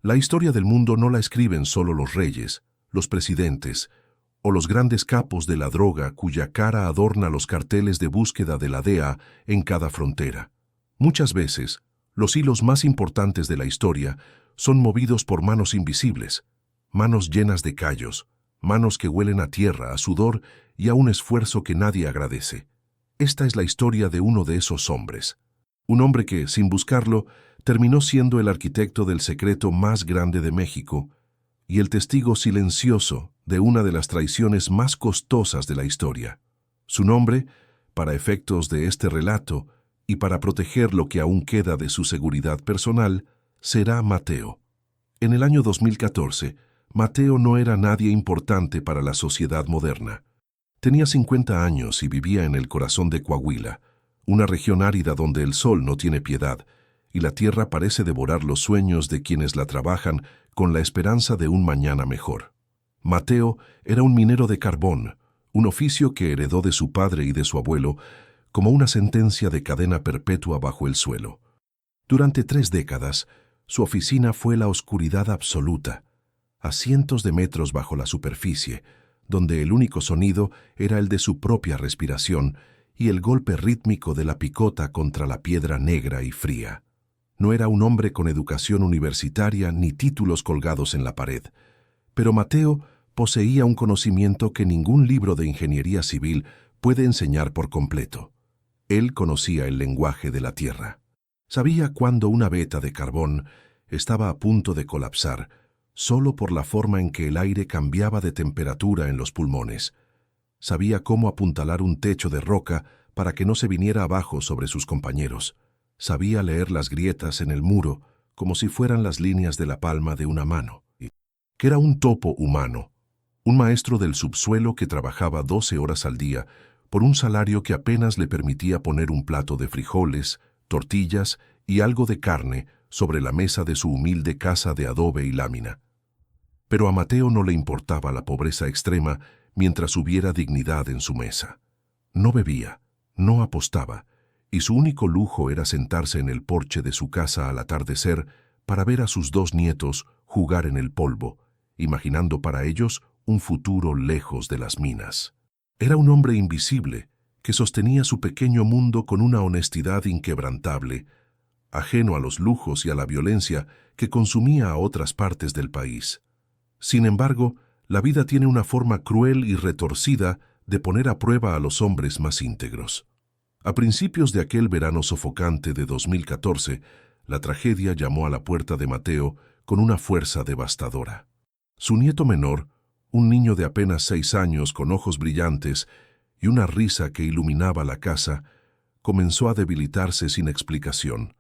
La historia del mundo no la escriben solo los reyes, los presidentes o los grandes capos de la droga cuya cara adorna los carteles de búsqueda de la DEA en cada frontera. Muchas veces, los hilos más importantes de la historia son movidos por manos invisibles, manos llenas de callos, manos que huelen a tierra, a sudor y a un esfuerzo que nadie agradece. Esta es la historia de uno de esos hombres. Un hombre que, sin buscarlo, terminó siendo el arquitecto del secreto más grande de México y el testigo silencioso de una de las traiciones más costosas de la historia. Su nombre, para efectos de este relato y para proteger lo que aún queda de su seguridad personal, será Mateo. En el año 2014, Mateo no era nadie importante para la sociedad moderna. Tenía 50 años y vivía en el corazón de Coahuila, una región árida donde el sol no tiene piedad y la tierra parece devorar los sueños de quienes la trabajan con la esperanza de un mañana mejor. Mateo era un minero de carbón, un oficio que heredó de su padre y de su abuelo como una sentencia de cadena perpetua bajo el suelo. Durante 3 décadas, su oficina fue la oscuridad absoluta, a cientos de metros bajo la superficie, donde el único sonido era el de su propia respiración y el golpe rítmico de la picota contra la piedra negra y fría. No era un hombre con educación universitaria ni títulos colgados en la pared, pero Mateo poseía un conocimiento que ningún libro de ingeniería civil puede enseñar por completo. Él conocía el lenguaje de la tierra. Sabía cuándo una veta de carbón estaba a punto de colapsar, solo por la forma en que el aire cambiaba de temperatura en los pulmones. Sabía cómo apuntalar un techo de roca para que no se viniera abajo sobre sus compañeros. Sabía leer las grietas en el muro como si fueran las líneas de la palma de una mano. Que era un topo humano, un maestro del subsuelo que trabajaba 12 horas al día por un salario que apenas le permitía poner un plato de frijoles, tortillas y algo de carne sobre la mesa de su humilde casa de adobe y lámina. Pero a Mateo no le importaba la pobreza extrema mientras hubiera dignidad en su mesa. No bebía, no apostaba, y su único lujo era sentarse en el porche de su casa al atardecer para ver a sus 2 nietos jugar en el polvo, imaginando para ellos un futuro lejos de las minas. Era un hombre invisible que sostenía su pequeño mundo con una honestidad inquebrantable, ajeno a los lujos y a la violencia que consumía a otras partes del país. Sin embargo, la vida tiene una forma cruel y retorcida de poner a prueba a los hombres más íntegros. A principios de aquel verano sofocante de 2014, la tragedia llamó a la puerta de Mateo con una fuerza devastadora. Su nieto menor, un niño de apenas 6 años con ojos brillantes y una risa que iluminaba la casa, comenzó a debilitarse sin explicación.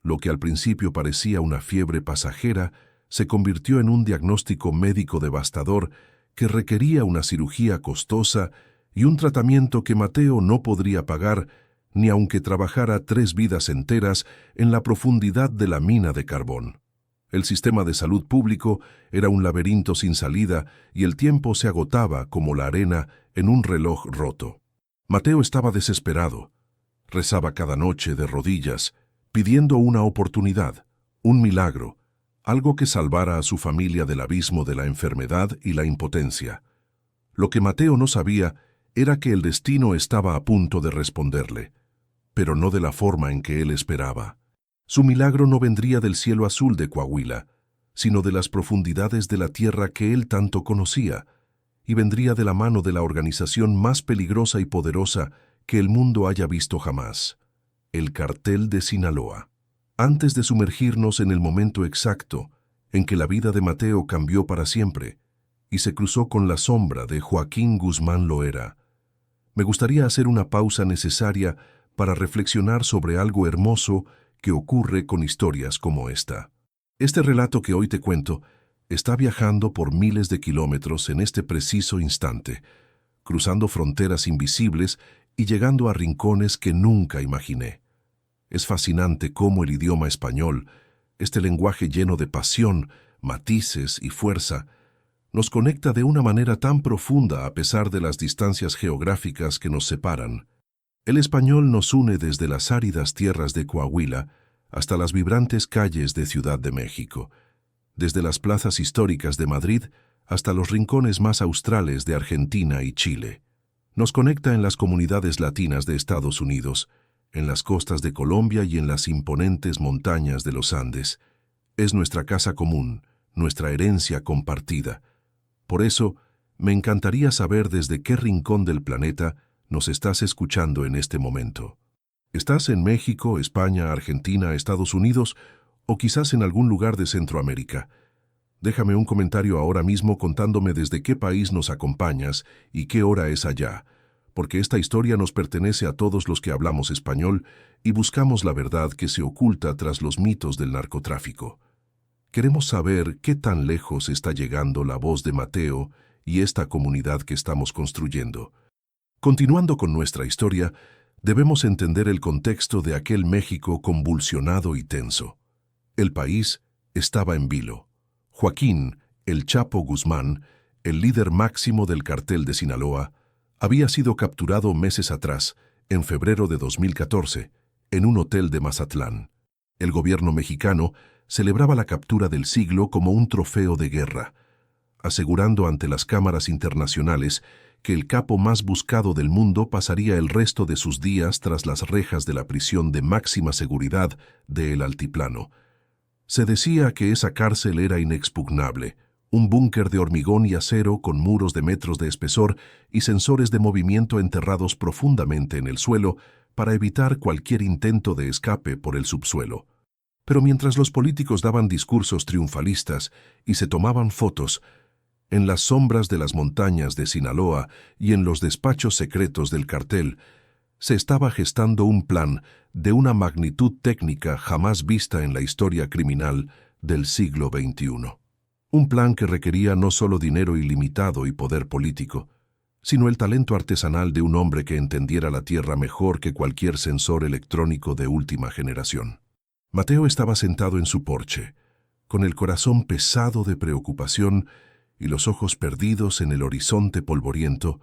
Lo que al principio parecía una fiebre pasajera se convirtió en un diagnóstico médico devastador que requería una cirugía costosa y un tratamiento que Mateo no podría pagar ni aunque trabajara 3 vidas enteras en la profundidad de la mina de carbón. El sistema de salud público era un laberinto sin salida y el tiempo se agotaba como la arena en un reloj roto. Mateo estaba desesperado. Rezaba cada noche de rodillas, pidiendo una oportunidad, un milagro, algo que salvara a su familia del abismo de la enfermedad y la impotencia. Lo que Mateo no sabía era que el destino estaba a punto de responderle, pero no de la forma en que él esperaba. Su milagro no vendría del cielo azul de Coahuila, sino de las profundidades de la tierra que él tanto conocía, y vendría de la mano de la organización más peligrosa y poderosa que el mundo haya visto jamás, el Cartel de Sinaloa. Antes de sumergirnos en el momento exacto en que la vida de Mateo cambió para siempre y se cruzó con la sombra de Joaquín Guzmán Loera, me gustaría hacer una pausa necesaria para reflexionar sobre algo hermoso que ocurre con historias como esta. Este relato que hoy te cuento está viajando por miles de kilómetros en este preciso instante, cruzando fronteras invisibles y llegando a rincones que nunca imaginé. Es fascinante cómo el idioma español, este lenguaje lleno de pasión, matices y fuerza, nos conecta de una manera tan profunda a pesar de las distancias geográficas que nos separan. El español nos une desde las áridas tierras de Coahuila hasta las vibrantes calles de Ciudad de México, desde las plazas históricas de Madrid hasta los rincones más australes de Argentina y Chile. Nos conecta en las comunidades latinas de Estados Unidos, en las costas de Colombia y en las imponentes montañas de los Andes. Es nuestra casa común, nuestra herencia compartida. Por eso, me encantaría saber desde qué rincón del planeta nos estás escuchando en este momento. ¿Estás en México, España, Argentina, Estados Unidos o quizás en algún lugar de Centroamérica? Déjame un comentario ahora mismo contándome desde qué país nos acompañas y qué hora es allá, porque esta historia nos pertenece a todos los que hablamos español y buscamos la verdad que se oculta tras los mitos del narcotráfico. Queremos saber qué tan lejos está llegando la voz de Mateo y esta comunidad que estamos construyendo. Continuando con nuestra historia, debemos entender el contexto de aquel México convulsionado y tenso. El país estaba en vilo. Joaquín, el Chapo Guzmán, el líder máximo del cartel de Sinaloa, había sido capturado meses atrás, en febrero de 2014, en un hotel de Mazatlán. El gobierno mexicano celebraba la captura del siglo como un trofeo de guerra, asegurando ante las cámaras internacionales que el capo más buscado del mundo pasaría el resto de sus días tras las rejas de la prisión de máxima seguridad de El Altiplano. Se decía que esa cárcel era inexpugnable, un búnker de hormigón y acero con muros de metros de espesor y sensores de movimiento enterrados profundamente en el suelo para evitar cualquier intento de escape por el subsuelo. Pero mientras los políticos daban discursos triunfalistas y se tomaban fotos, en las sombras de las montañas de Sinaloa y en los despachos secretos del cartel, se estaba gestando un plan de una magnitud técnica jamás vista en la historia criminal del siglo XXI. Un plan que requería no solo dinero ilimitado y poder político, sino el talento artesanal de un hombre que entendiera la tierra mejor que cualquier sensor electrónico de última generación. Mateo estaba sentado en su porche, con el corazón pesado de preocupación y los ojos perdidos en el horizonte polvoriento,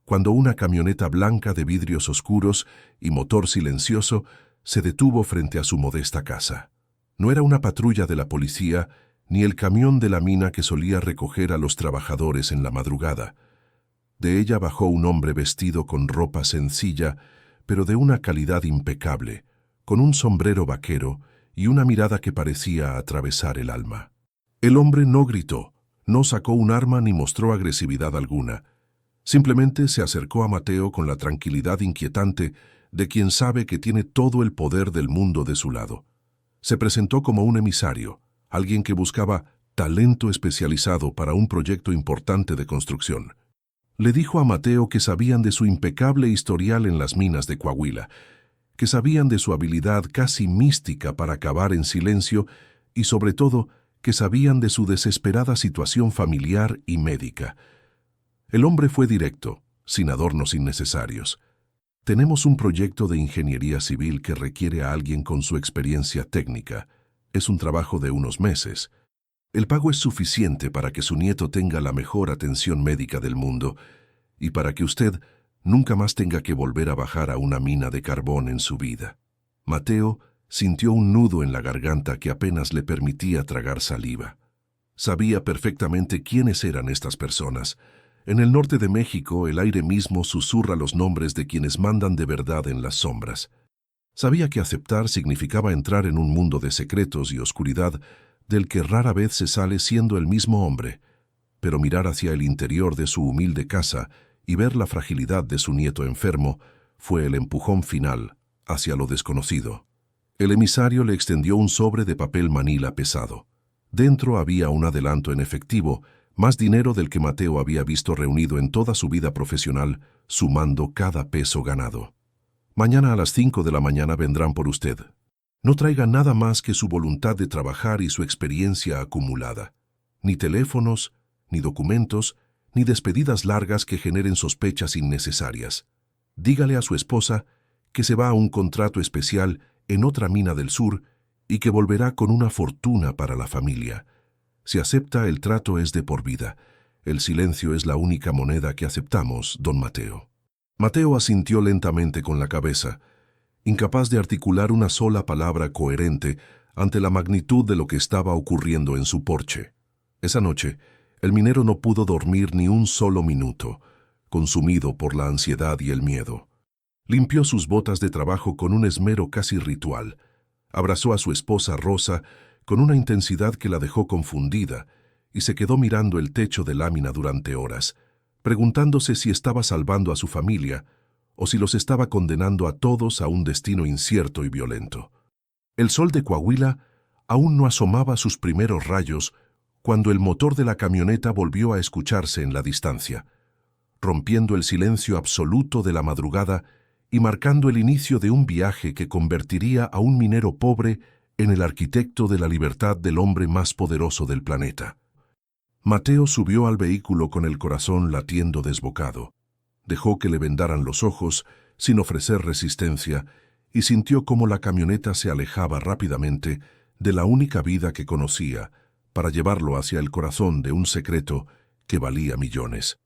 cuando una camioneta blanca de vidrios oscuros y motor silencioso se detuvo frente a su modesta casa. No era una patrulla de la policía ni el camión de la mina que solía recoger a los trabajadores en la madrugada. De ella bajó un hombre vestido con ropa sencilla, pero de una calidad impecable, con un sombrero vaquero y una mirada que parecía atravesar el alma. El hombre no gritó, no sacó un arma ni mostró agresividad alguna. Simplemente se acercó a Mateo con la tranquilidad inquietante de quien sabe que tiene todo el poder del mundo de su lado. Se presentó como un emisario, alguien que buscaba talento especializado para un proyecto importante de construcción. Le dijo a Mateo que sabían de su impecable historial en las minas de Coahuila, que sabían de su habilidad casi mística para acabar en silencio y, sobre todo, que sabían de su desesperada situación familiar y médica. El hombre fue directo, sin adornos innecesarios. Tenemos un proyecto de ingeniería civil que requiere a alguien con su experiencia técnica. Es un trabajo de unos meses. El pago es suficiente para que su nieto tenga la mejor atención médica del mundo y para que usted nunca más tenga que volver a bajar a una mina de carbón en su vida. Mateo sintió un nudo en la garganta que apenas le permitía tragar saliva. Sabía perfectamente quiénes eran estas personas. En el norte de México, el aire mismo susurra los nombres de quienes mandan de verdad en las sombras. Sabía que aceptar significaba entrar en un mundo de secretos y oscuridad del que rara vez se sale siendo el mismo hombre, pero mirar hacia el interior de su humilde casa y ver la fragilidad de su nieto enfermo fue el empujón final hacia lo desconocido. El emisario le extendió un sobre de papel manila pesado. Dentro había un adelanto en efectivo, más dinero del que Mateo había visto reunido en toda su vida profesional, sumando cada peso ganado. Mañana a las 5 de la mañana vendrán por usted. No traiga nada más que su voluntad de trabajar y su experiencia acumulada. Ni teléfonos, ni documentos, ni despedidas largas que generen sospechas innecesarias. Dígale a su esposa que se va a un contrato especial en otra mina del sur y que volverá con una fortuna para la familia. Si acepta, el trato es de por vida. El silencio es la única moneda que aceptamos, don Mateo. Mateo asintió lentamente con la cabeza, incapaz de articular una sola palabra coherente ante la magnitud de lo que estaba ocurriendo en su porche. Esa noche, el minero no pudo dormir ni un solo minuto, consumido por la ansiedad y el miedo. Limpió sus botas de trabajo con un esmero casi ritual. Abrazó a su esposa Rosa con una intensidad que la dejó confundida y se quedó mirando el techo de lámina durante horas, preguntándose si estaba salvando a su familia o si los estaba condenando a todos a un destino incierto y violento. El sol de Coahuila aún no asomaba sus primeros rayos cuando el motor de la camioneta volvió a escucharse en la distancia, rompiendo el silencio absoluto de la madrugada y marcando el inicio de un viaje que convertiría a un minero pobre en el arquitecto de la libertad del hombre más poderoso del planeta. Mateo subió al vehículo con el corazón latiendo desbocado. Dejó que le vendaran los ojos sin ofrecer resistencia y sintió cómo la camioneta se alejaba rápidamente de la única vida que conocía para llevarlo hacia el corazón de un secreto que valía millones.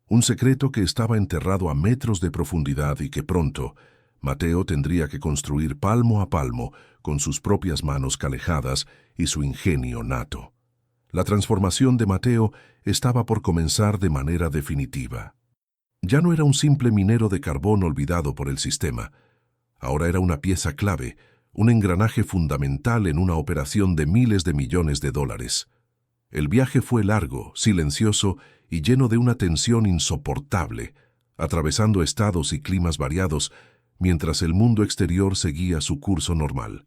Un secreto que estaba enterrado a metros de profundidad y que pronto Mateo tendría que construir palmo a palmo con sus propias manos calejadas y su ingenio nato. La transformación de Mateo estaba por comenzar de manera definitiva. Ya no era un simple minero de carbón olvidado por el sistema. Ahora era una pieza clave, un engranaje fundamental en una operación de miles de millones de dólares. El viaje fue largo, silencioso y lleno de una tensión insoportable, atravesando estados y climas variados, mientras el mundo exterior seguía su curso normal.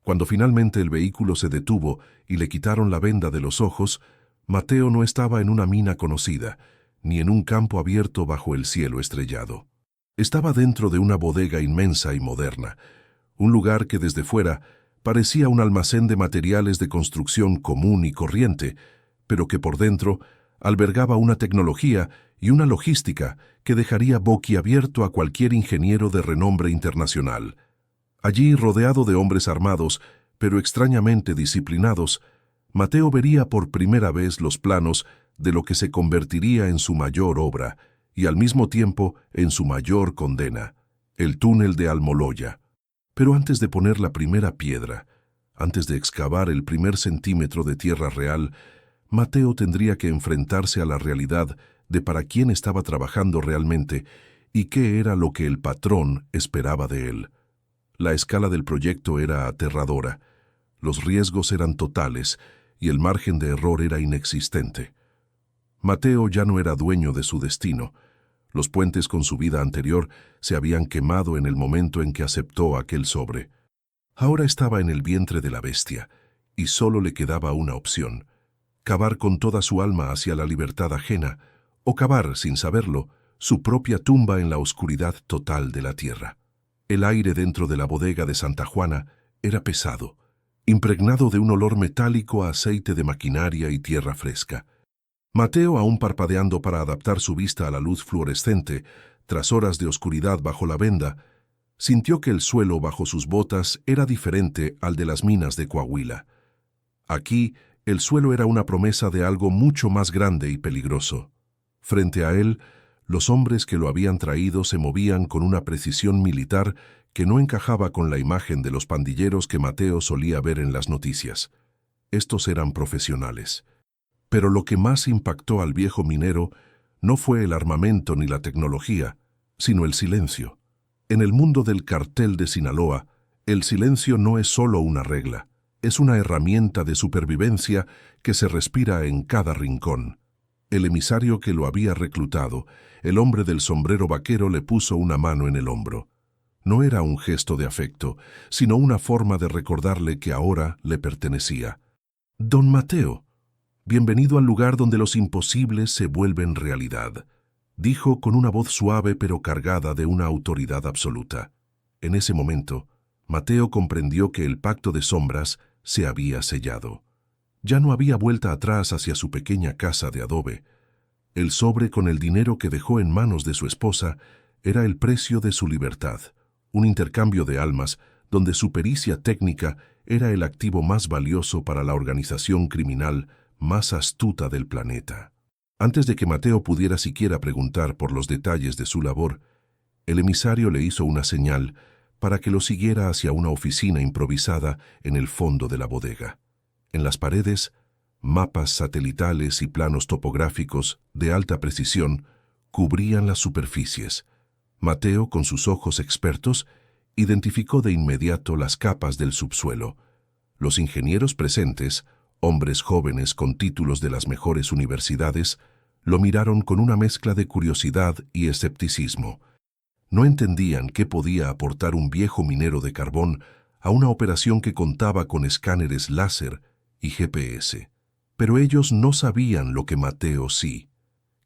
Cuando finalmente el vehículo se detuvo y le quitaron la venda de los ojos, Mateo no estaba en una mina conocida, ni en un campo abierto bajo el cielo estrellado. Estaba dentro de una bodega inmensa y moderna, un lugar que desde fuera parecía un almacén de materiales de construcción común y corriente, pero que por dentro albergaba una tecnología y una logística que dejaría boquiabierto a cualquier ingeniero de renombre internacional. Allí, rodeado de hombres armados, pero extrañamente disciplinados, Mateo vería por primera vez los planos de lo que se convertiría en su mayor obra y al mismo tiempo en su mayor condena, el túnel de Almoloya. Pero antes de poner la primera piedra, antes de excavar el primer centímetro de tierra real, Mateo tendría que enfrentarse a la realidad de para quién estaba trabajando realmente y qué era lo que el patrón esperaba de él. La escala del proyecto era aterradora, los riesgos eran totales y el margen de error era inexistente. Mateo ya no era dueño de su destino. Los puentes con su vida anterior se habían quemado en el momento en que aceptó aquel sobre. Ahora estaba en el vientre de la bestia, y solo le quedaba una opción: cavar con toda su alma hacia la libertad ajena, o cavar, sin saberlo, su propia tumba en la oscuridad total de la tierra. El aire dentro de la bodega de Santa Juana era pesado, impregnado de un olor metálico a aceite de maquinaria y tierra fresca. Mateo, aún parpadeando para adaptar su vista a la luz fluorescente, tras horas de oscuridad bajo la venda, sintió que el suelo bajo sus botas era diferente al de las minas de Coahuila. Aquí, el suelo era una promesa de algo mucho más grande y peligroso. Frente a él, los hombres que lo habían traído se movían con una precisión militar que no encajaba con la imagen de los pandilleros que Mateo solía ver en las noticias. Estos eran profesionales. Pero lo que más impactó al viejo minero no fue el armamento ni la tecnología, sino el silencio. En el mundo del cartel de Sinaloa, el silencio no es solo una regla, es una herramienta de supervivencia que se respira en cada rincón. El emisario que lo había reclutado, el hombre del sombrero vaquero, le puso una mano en el hombro. No era un gesto de afecto, sino una forma de recordarle que ahora le pertenecía. «Don Mateo, bienvenido al lugar donde los imposibles se vuelven realidad», dijo con una voz suave pero cargada de una autoridad absoluta. En ese momento, Mateo comprendió que el pacto de sombras se había sellado. Ya no había vuelta atrás hacia su pequeña casa de adobe. El sobre con el dinero que dejó en manos de su esposa era el precio de su libertad, un intercambio de almas donde su pericia técnica era el activo más valioso para la organización criminal más astuta del planeta. Antes de que Mateo pudiera siquiera preguntar por los detalles de su labor, el emisario le hizo una señal para que lo siguiera hacia una oficina improvisada en el fondo de la bodega. En las paredes, mapas satelitales y planos topográficos de alta precisión cubrían las superficies. Mateo, con sus ojos expertos, identificó de inmediato las capas del subsuelo. Los ingenieros presentes, hombres jóvenes con títulos de las mejores universidades, lo miraron con una mezcla de curiosidad y escepticismo. No entendían qué podía aportar un viejo minero de carbón a una operación que contaba con escáneres láser y GPS. Pero ellos no sabían lo que Mateo sí,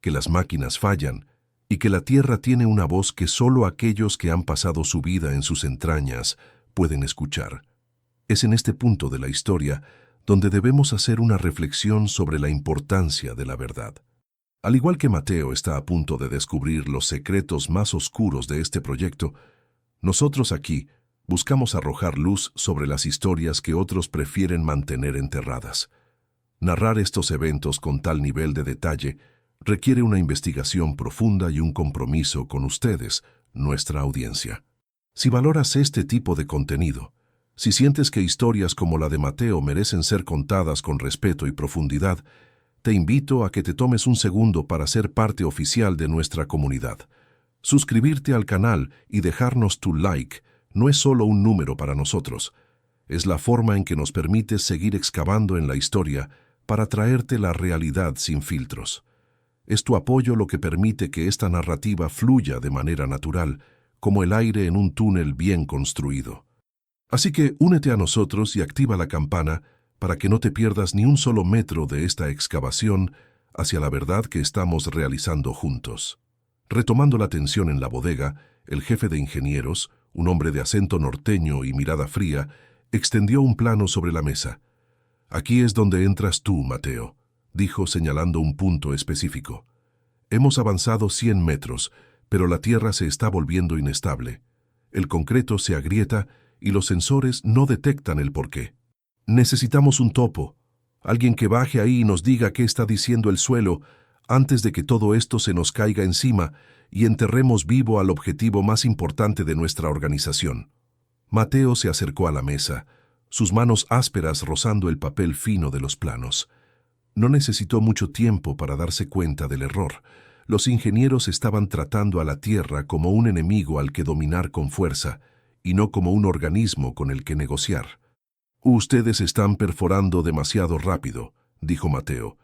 que las máquinas fallan y que la Tierra tiene una voz que solo aquellos que han pasado su vida en sus entrañas pueden escuchar. Es en este punto de la historia donde debemos hacer una reflexión sobre la importancia de la verdad. Al igual que Mateo está a punto de descubrir los secretos más oscuros de este proyecto, nosotros aquí buscamos arrojar luz sobre las historias que otros prefieren mantener enterradas. Narrar estos eventos con tal nivel de detalle requiere una investigación profunda y un compromiso con ustedes, nuestra audiencia. Si valoras este tipo de contenido, si sientes que historias como la de Mateo merecen ser contadas con respeto y profundidad, te invito a que te tomes un segundo para ser parte oficial de nuestra comunidad. Suscribirte al canal y dejarnos tu like no es solo un número para nosotros, es la forma en que nos permites seguir excavando en la historia para traerte la realidad sin filtros. Es tu apoyo lo que permite que esta narrativa fluya de manera natural, como el aire en un túnel bien construido. Así que únete a nosotros y activa la campana para que no te pierdas ni un solo metro de esta excavación hacia la verdad que estamos realizando juntos. Retomando la tensión en la bodega, el jefe de ingenieros, un hombre de acento norteño y mirada fría, extendió un plano sobre la mesa. «Aquí es donde entras tú, Mateo», dijo señalando un punto específico. «Hemos avanzado 100 metros, pero la tierra se está volviendo inestable. El concreto se agrieta y los sensores no detectan el porqué. Necesitamos un topo, alguien que baje ahí y nos diga qué está diciendo el suelo antes de que todo esto se nos caiga encima y enterremos vivo al objetivo más importante de nuestra organización». Mateo se acercó a la mesa, sus manos ásperas rozando el papel fino de los planos. No necesitó mucho tiempo para darse cuenta del error. Los ingenieros estaban tratando a la Tierra como un enemigo al que dominar con fuerza, y no como un organismo con el que negociar. «Ustedes están perforando demasiado rápido», dijo Mateo,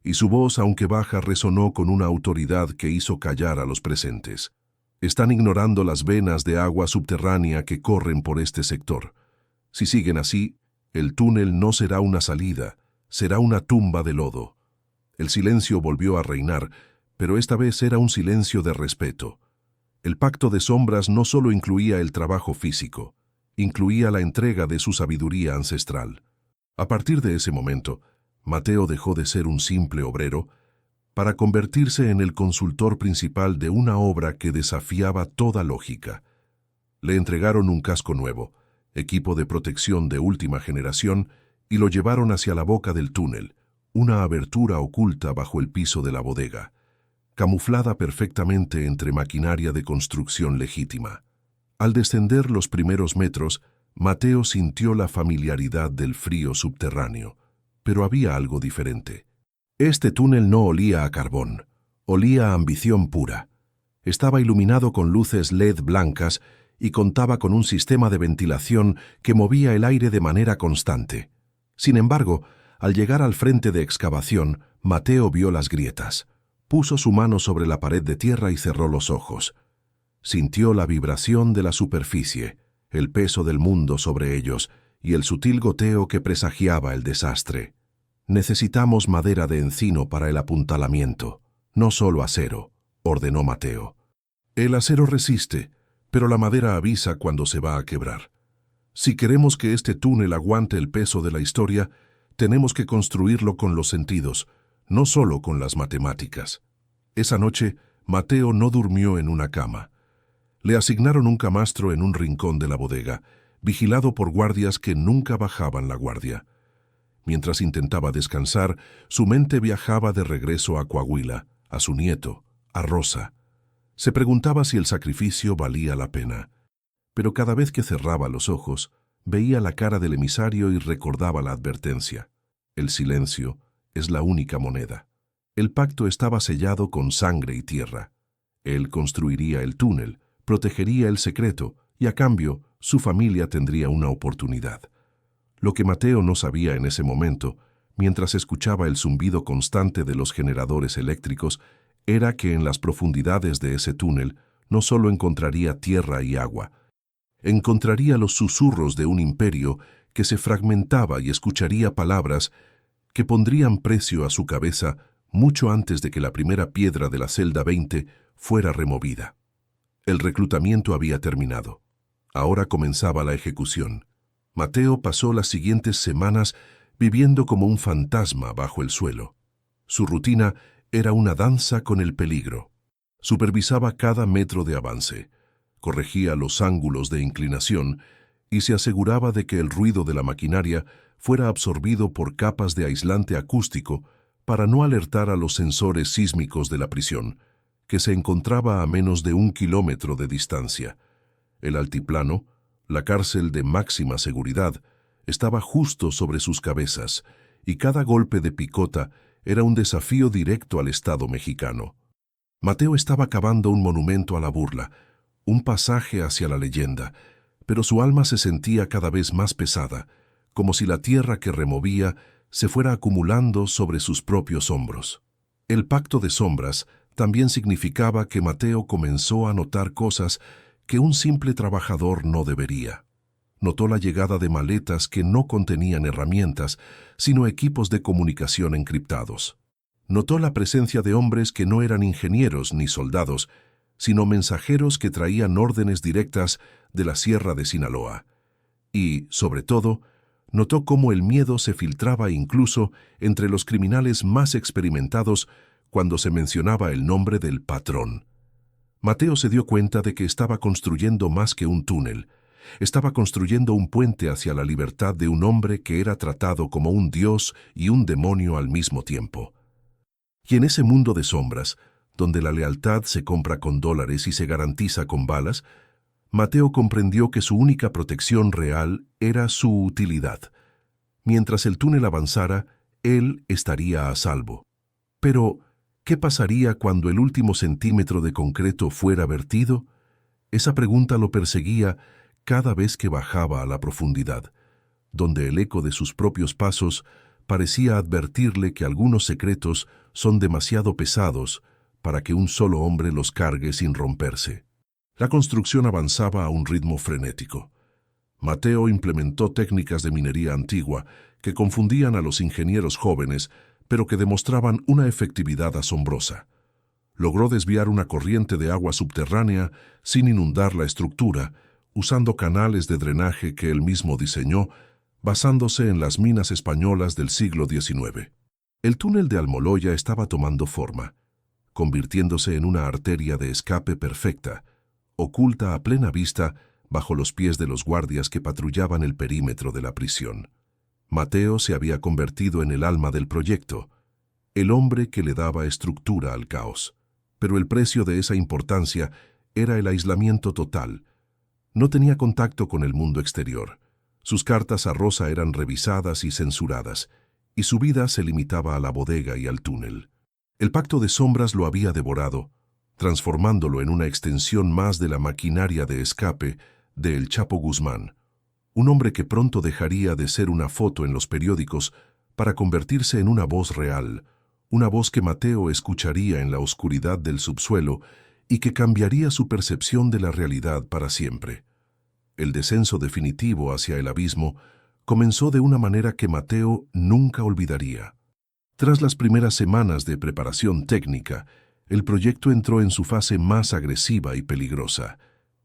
y su voz, aunque baja, resonó con una autoridad que hizo callar a los presentes. «Están ignorando las venas de agua subterránea que corren por este sector. Si siguen así, el túnel no será una salida, será una tumba de lodo». El silencio volvió a reinar, pero esta vez era un silencio de respeto. El pacto de sombras no solo incluía el trabajo físico, incluía la entrega de su sabiduría ancestral. A partir de ese momento, Mateo dejó de ser un simple obrero para convertirse en el consultor principal de una obra que desafiaba toda lógica. Le entregaron un casco nuevo, equipo de protección de última generación, y lo llevaron hacia la boca del túnel, una abertura oculta bajo el piso de la bodega, camuflada perfectamente entre maquinaria de construcción legítima. Al descender los primeros metros, Mateo sintió la familiaridad del frío subterráneo, pero había algo diferente. Este túnel no olía a carbón, olía a ambición pura. Estaba iluminado con luces LED blancas y contaba con un sistema de ventilación que movía el aire de manera constante. Sin embargo, al llegar al frente de excavación, Mateo vio las grietas. Puso su mano sobre la pared de tierra y cerró los ojos. Sintió la vibración de la superficie, el peso del mundo sobre ellos y el sutil goteo que presagiaba el desastre. «Necesitamos madera de encino para el apuntalamiento, no solo acero», ordenó Mateo. «El acero resiste, pero la madera avisa cuando se va a quebrar. Si queremos que este túnel aguante el peso de la historia, tenemos que construirlo con los sentidos, no solo con las matemáticas». Esa noche, Mateo no durmió en una cama. Le asignaron un camastro en un rincón de la bodega, vigilado por guardias que nunca bajaban la guardia. Mientras intentaba descansar, su mente viajaba de regreso a Coahuila, a su nieto, a Rosa. Se preguntaba si el sacrificio valía la pena. pero cada vez que cerraba los ojos, veía la cara del emisario y recordaba la advertencia. El silencio es la única moneda. El pacto estaba sellado con sangre y tierra. Él construiría el túnel, protegería el secreto, y a cambio, su familia tendría una oportunidad. Lo que Mateo no sabía en ese momento, mientras escuchaba el zumbido constante de los generadores eléctricos, era que en las profundidades de ese túnel no solo encontraría tierra y agua, encontraría los susurros de un imperio que se fragmentaba y escucharía palabras que pondrían precio a su cabeza mucho antes de que la primera piedra de la celda 20 fuera removida. El reclutamiento había terminado. Ahora comenzaba la ejecución. Mateo pasó las siguientes semanas viviendo como un fantasma bajo el suelo. Su rutina era una danza con el peligro. Supervisaba cada metro de avance, corregía los ángulos de inclinación y se aseguraba de que el ruido de la maquinaria fuera absorbido por capas de aislante acústico para no alertar a los sensores sísmicos de la prisión, que se encontraba a menos de 1 kilómetro de distancia. El altiplano, la cárcel de máxima seguridad, estaba justo sobre sus cabezas, y cada golpe de picota era un desafío directo al Estado mexicano. Mateo estaba cavando un monumento a la burla, un pasaje hacia la leyenda, pero su alma se sentía cada vez más pesada, como si la tierra que removía se fuera acumulando sobre sus propios hombros. El pacto de sombras también significaba que Mateo comenzó a notar cosas que un simple trabajador no debería. Notó la llegada de maletas que no contenían herramientas, sino equipos de comunicación encriptados. Notó la presencia de hombres que no eran ingenieros ni soldados, sino mensajeros que traían órdenes directas de la Sierra de Sinaloa. Y, sobre todo, notó cómo el miedo se filtraba incluso entre los criminales más experimentados cuando se mencionaba el nombre del patrón. Mateo se dio cuenta de que estaba construyendo más que un túnel. Estaba construyendo un puente hacia la libertad de un hombre que era tratado como un dios y un demonio al mismo tiempo. Y en ese mundo de sombras, donde la lealtad se compra con dólares y se garantiza con balas, Mateo comprendió que su única protección real era su utilidad. Mientras el túnel avanzara, él estaría a salvo. Pero, ¿qué pasaría cuando el último centímetro de concreto fuera vertido? Esa pregunta lo perseguía cada vez que bajaba a la profundidad, donde el eco de sus propios pasos parecía advertirle que algunos secretos son demasiado pesados para que un solo hombre los cargue sin romperse. La construcción avanzaba a un ritmo frenético. Mateo implementó técnicas de minería antigua que confundían a los ingenieros jóvenes, pero que demostraban una efectividad asombrosa. Logró desviar una corriente de agua subterránea sin inundar la estructura, usando canales de drenaje que él mismo diseñó, basándose en las minas españolas del siglo XIX. El túnel de Almoloya estaba tomando forma, convirtiéndose en una arteria de escape perfecta, oculta a plena vista bajo los pies de los guardias que patrullaban el perímetro de la prisión. Mateo se había convertido en el alma del proyecto, el hombre que le daba estructura al caos. Pero el precio de esa importancia era el aislamiento total. No tenía contacto con el mundo exterior. Sus cartas a Rosa eran revisadas y censuradas, y su vida se limitaba a la bodega y al túnel. El pacto de sombras lo había devorado, transformándolo en una extensión más de la maquinaria de escape de El Chapo Guzmán, un hombre que pronto dejaría de ser una foto en los periódicos para convertirse en una voz real, una voz que Mateo escucharía en la oscuridad del subsuelo y que cambiaría su percepción de la realidad para siempre. El descenso definitivo hacia el abismo comenzó de una manera que Mateo nunca olvidaría. Tras las primeras semanas de preparación técnica, el proyecto entró en su fase más agresiva y peligrosa.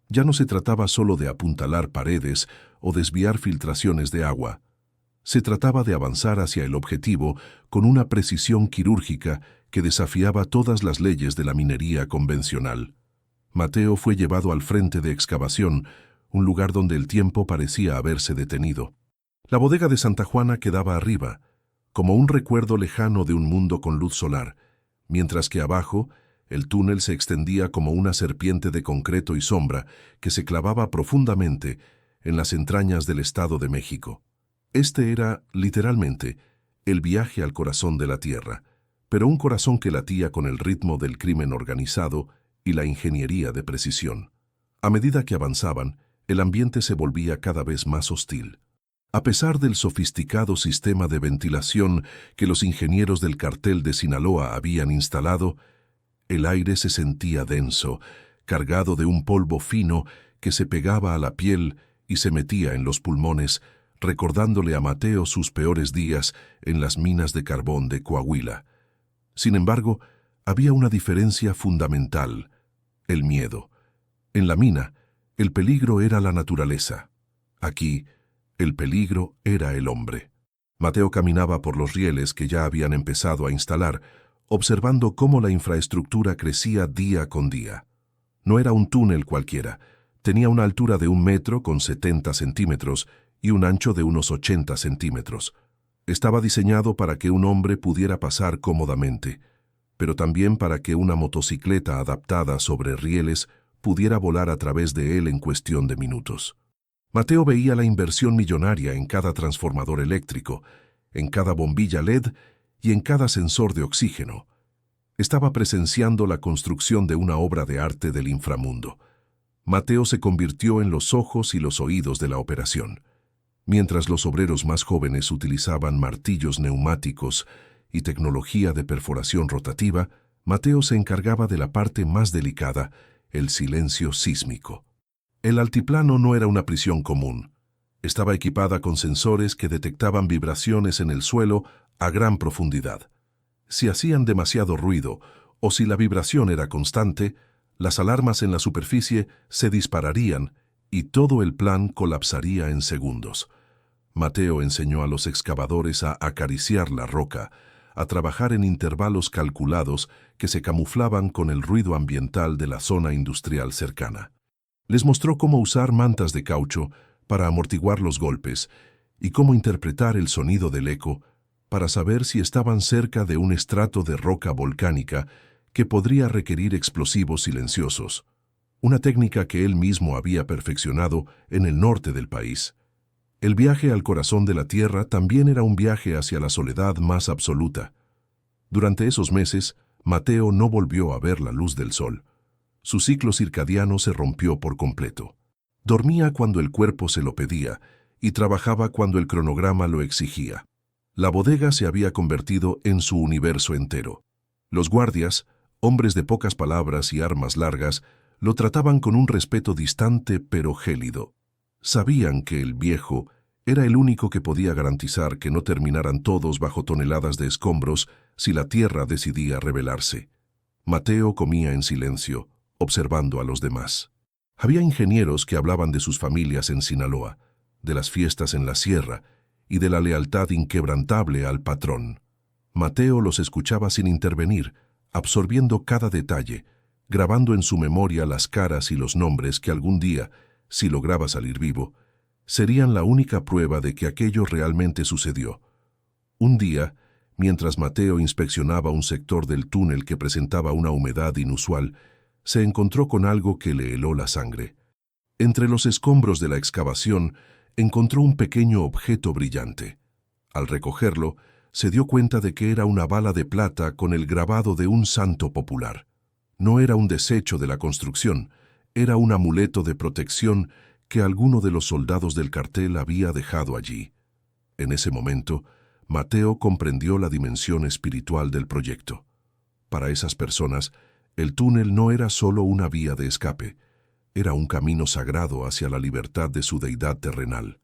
Ya no se trataba solo de apuntalar paredes o desviar filtraciones de agua. Se trataba de avanzar hacia el objetivo con una precisión quirúrgica que desafiaba todas las leyes de la minería convencional. Mateo fue llevado al frente de excavación, un lugar donde el tiempo parecía haberse detenido. La bodega de Santa Juana quedaba arriba, como un recuerdo lejano de un mundo con luz solar, mientras que abajo, El túnel se extendía como una serpiente de concreto y sombra que se clavaba profundamente en las entrañas del Estado de México. Este era, literalmente, el viaje al corazón de la Tierra, pero un corazón que latía con el ritmo del crimen organizado y la ingeniería de precisión. A medida que avanzaban, el ambiente se volvía cada vez más hostil. A pesar del sofisticado sistema de ventilación que los ingenieros del cartel de Sinaloa habían instalado, el aire se sentía denso, cargado de un polvo fino que se pegaba a la piel y se metía en los pulmones, recordándole a Mateo sus peores días en las minas de carbón de Coahuila. Sin embargo, había una diferencia fundamental: el miedo. En la mina, el peligro era la naturaleza. Aquí, el peligro era el hombre. Mateo caminaba por los rieles que ya habían empezado a instalar, observando cómo la infraestructura crecía día con día. No era un túnel cualquiera. Tenía una altura de 1 metro con 70 centímetros y un ancho de unos 80 centímetros. Estaba diseñado para que un hombre pudiera pasar cómodamente, pero también para que una motocicleta adaptada sobre rieles pudiera volar a través de él en cuestión de minutos. Mateo veía la inversión millonaria en cada transformador eléctrico, en cada bombilla LED y en cada sensor de oxígeno. Estaba presenciando la construcción de una obra de arte del inframundo. Mateo se convirtió en los ojos y los oídos de la operación. Mientras los obreros más jóvenes utilizaban martillos neumáticos y tecnología de perforación rotativa, Mateo se encargaba de la parte más delicada, el silencio sísmico. El altiplano no era una prisión común. Estaba equipada con sensores que detectaban vibraciones en el suelo a gran profundidad. Si hacían demasiado ruido o si la vibración era constante, las alarmas en la superficie se dispararían y todo el plan colapsaría en segundos. Mateo enseñó a los excavadores a acariciar la roca, a trabajar en intervalos calculados que se camuflaban con el ruido ambiental de la zona industrial cercana. Les mostró cómo usar mantas de caucho para amortiguar los golpes y cómo interpretar el sonido del eco para saber si estaban cerca de un estrato de roca volcánica que podría requerir explosivos silenciosos, una técnica que él mismo había perfeccionado en el norte del país. El viaje al corazón de la Tierra también era un viaje hacia la soledad más absoluta. Durante esos meses, Mateo no volvió a ver la luz del sol. Su ciclo circadiano se rompió por completo. Dormía cuando el cuerpo se lo pedía y trabajaba cuando el cronograma lo exigía. La bodega se había convertido en su universo entero. Los guardias, hombres de pocas palabras y armas largas, lo trataban con un respeto distante pero gélido. Sabían que el viejo era el único que podía garantizar que no terminaran todos bajo toneladas de escombros si la tierra decidía rebelarse. Mateo comía en silencio, observando a los demás. Había ingenieros que hablaban de sus familias en Sinaloa, de las fiestas en la sierra y de la lealtad inquebrantable al patrón. Mateo los escuchaba sin intervenir, absorbiendo cada detalle, grabando en su memoria las caras y los nombres que algún día, si lograba salir vivo, serían la única prueba de que aquello realmente sucedió. Un día, mientras Mateo inspeccionaba un sector del túnel que presentaba una humedad inusual, se encontró con algo que le heló la sangre. Entre los escombros de la excavación, encontró un pequeño objeto brillante. Al recogerlo, se dio cuenta de que era una bala de plata con el grabado de un santo popular. No era un desecho de la construcción, era un amuleto de protección que alguno de los soldados del cartel había dejado allí. En ese momento, Mateo comprendió la dimensión espiritual del proyecto. Para esas personas, el túnel no era solo una vía de escape, era un camino sagrado hacia la libertad de su deidad terrenal.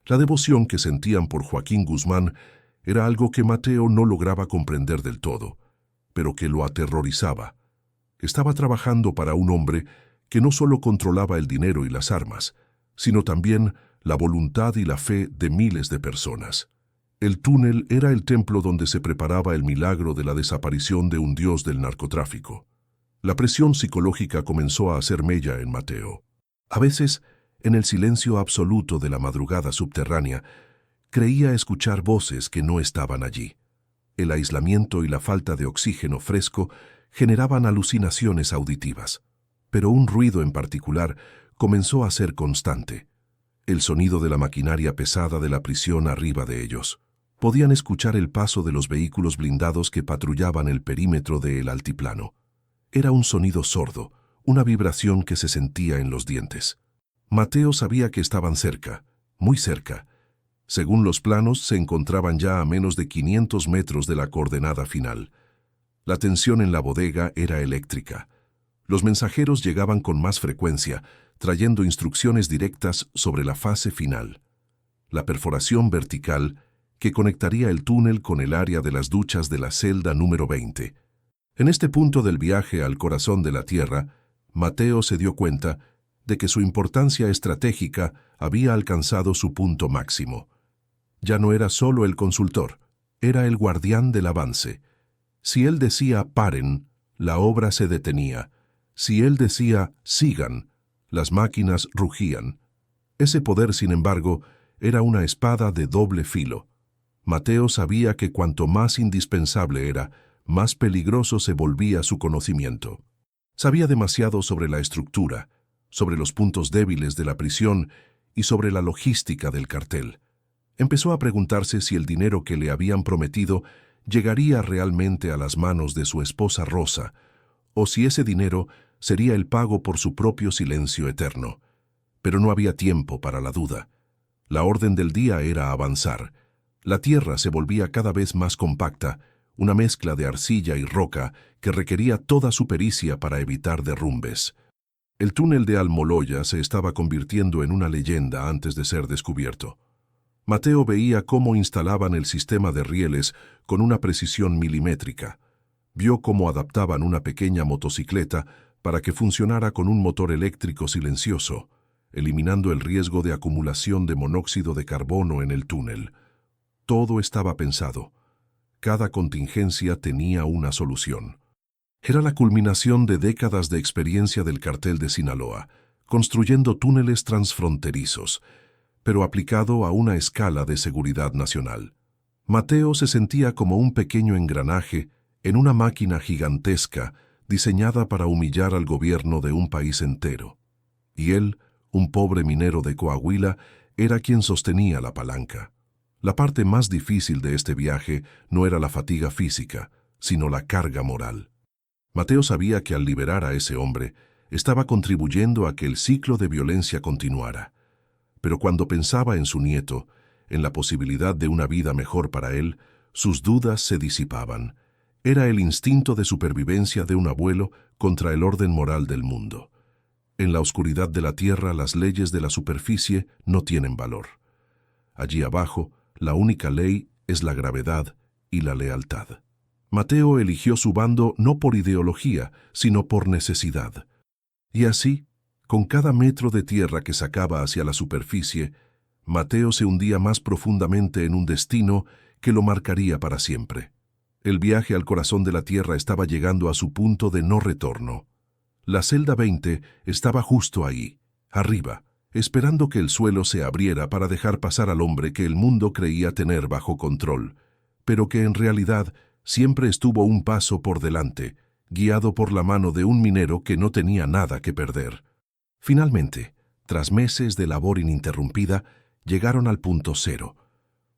La devoción que sentían por Joaquín Guzmán era algo que Mateo no lograba comprender del todo, pero que lo aterrorizaba. Estaba trabajando para un hombre que no solo controlaba el dinero y las armas, sino también la voluntad y la fe de miles de personas. El túnel era el templo donde se preparaba el milagro de la desaparición de un dios del narcotráfico. La presión psicológica comenzó a hacer mella en Mateo. A veces, en el silencio absoluto de la madrugada subterránea, creía escuchar voces que no estaban allí. El aislamiento y la falta de oxígeno fresco generaban alucinaciones auditivas. Pero un ruido en particular comenzó a ser constante. El sonido de la maquinaria pesada de la prisión arriba de ellos. Podían escuchar el paso de los vehículos blindados que patrullaban el perímetro del altiplano. Era un sonido sordo, una vibración que se sentía en los dientes. Mateo sabía que estaban cerca, muy cerca. Según los planos, se encontraban ya a menos de 500 metros de la coordenada final. La tensión en la bodega era eléctrica. Los mensajeros llegaban con más frecuencia, trayendo instrucciones directas sobre la fase final. La perforación vertical que conectaría el túnel con el área de las duchas de la celda número 20. En este punto del viaje al corazón de la Tierra, Mateo se dio cuenta de que su importancia estratégica había alcanzado su punto máximo. Ya no era solo el consultor, era el guardián del avance. Si él decía paren, la obra se detenía. Si él decía sigan, las máquinas rugían. Ese poder, sin embargo, era una espada de doble filo. Mateo sabía que cuanto más indispensable era, más peligroso se volvía su conocimiento. Sabía demasiado sobre la estructura, sobre los puntos débiles de la prisión y sobre la logística del cartel. Empezó a preguntarse si el dinero que le habían prometido llegaría realmente a las manos de su esposa Rosa, o si ese dinero sería el pago por su propio silencio eterno. Pero no había tiempo para la duda. La orden del día era avanzar. La tierra se volvía cada vez más compacta, una mezcla de arcilla y roca que requería toda su pericia para evitar derrumbes. El túnel de Almoloya se estaba convirtiendo en una leyenda antes de ser descubierto. Mateo veía cómo instalaban el sistema de rieles con una precisión milimétrica. Vio cómo adaptaban una pequeña motocicleta para que funcionara con un motor eléctrico silencioso, eliminando el riesgo de acumulación de monóxido de carbono en el túnel. Todo estaba pensado. Cada contingencia tenía una solución. Era la culminación de décadas de experiencia del cartel de Sinaloa, construyendo túneles transfronterizos, pero aplicado a una escala de seguridad nacional. Mateo se sentía como un pequeño engranaje en una máquina gigantesca diseñada para humillar al gobierno de un país entero. Y él, un pobre minero de Coahuila, era quien sostenía la palanca. La parte más difícil de este viaje no era la fatiga física, sino la carga moral. Mateo sabía que al liberar a ese hombre, estaba contribuyendo a que el ciclo de violencia continuara. Pero cuando pensaba en su nieto, en la posibilidad de una vida mejor para él, sus dudas se disipaban. Era el instinto de supervivencia de un abuelo contra el orden moral del mundo. En la oscuridad de la tierra, las leyes de la superficie no tienen valor. Allí abajo, la única ley es la gravedad y la lealtad. Mateo eligió su bando no por ideología, sino por necesidad. Y así, con cada metro de tierra que sacaba hacia la superficie, Mateo se hundía más profundamente en un destino que lo marcaría para siempre. El viaje al corazón de la tierra estaba llegando a su punto de no retorno. La celda 20 estaba justo ahí, arriba, esperando que el suelo se abriera para dejar pasar al hombre que el mundo creía tener bajo control, pero que en realidad siempre estuvo un paso por delante, guiado por la mano de un minero que no tenía nada que perder. Finalmente, tras meses de labor ininterrumpida, llegaron al punto cero.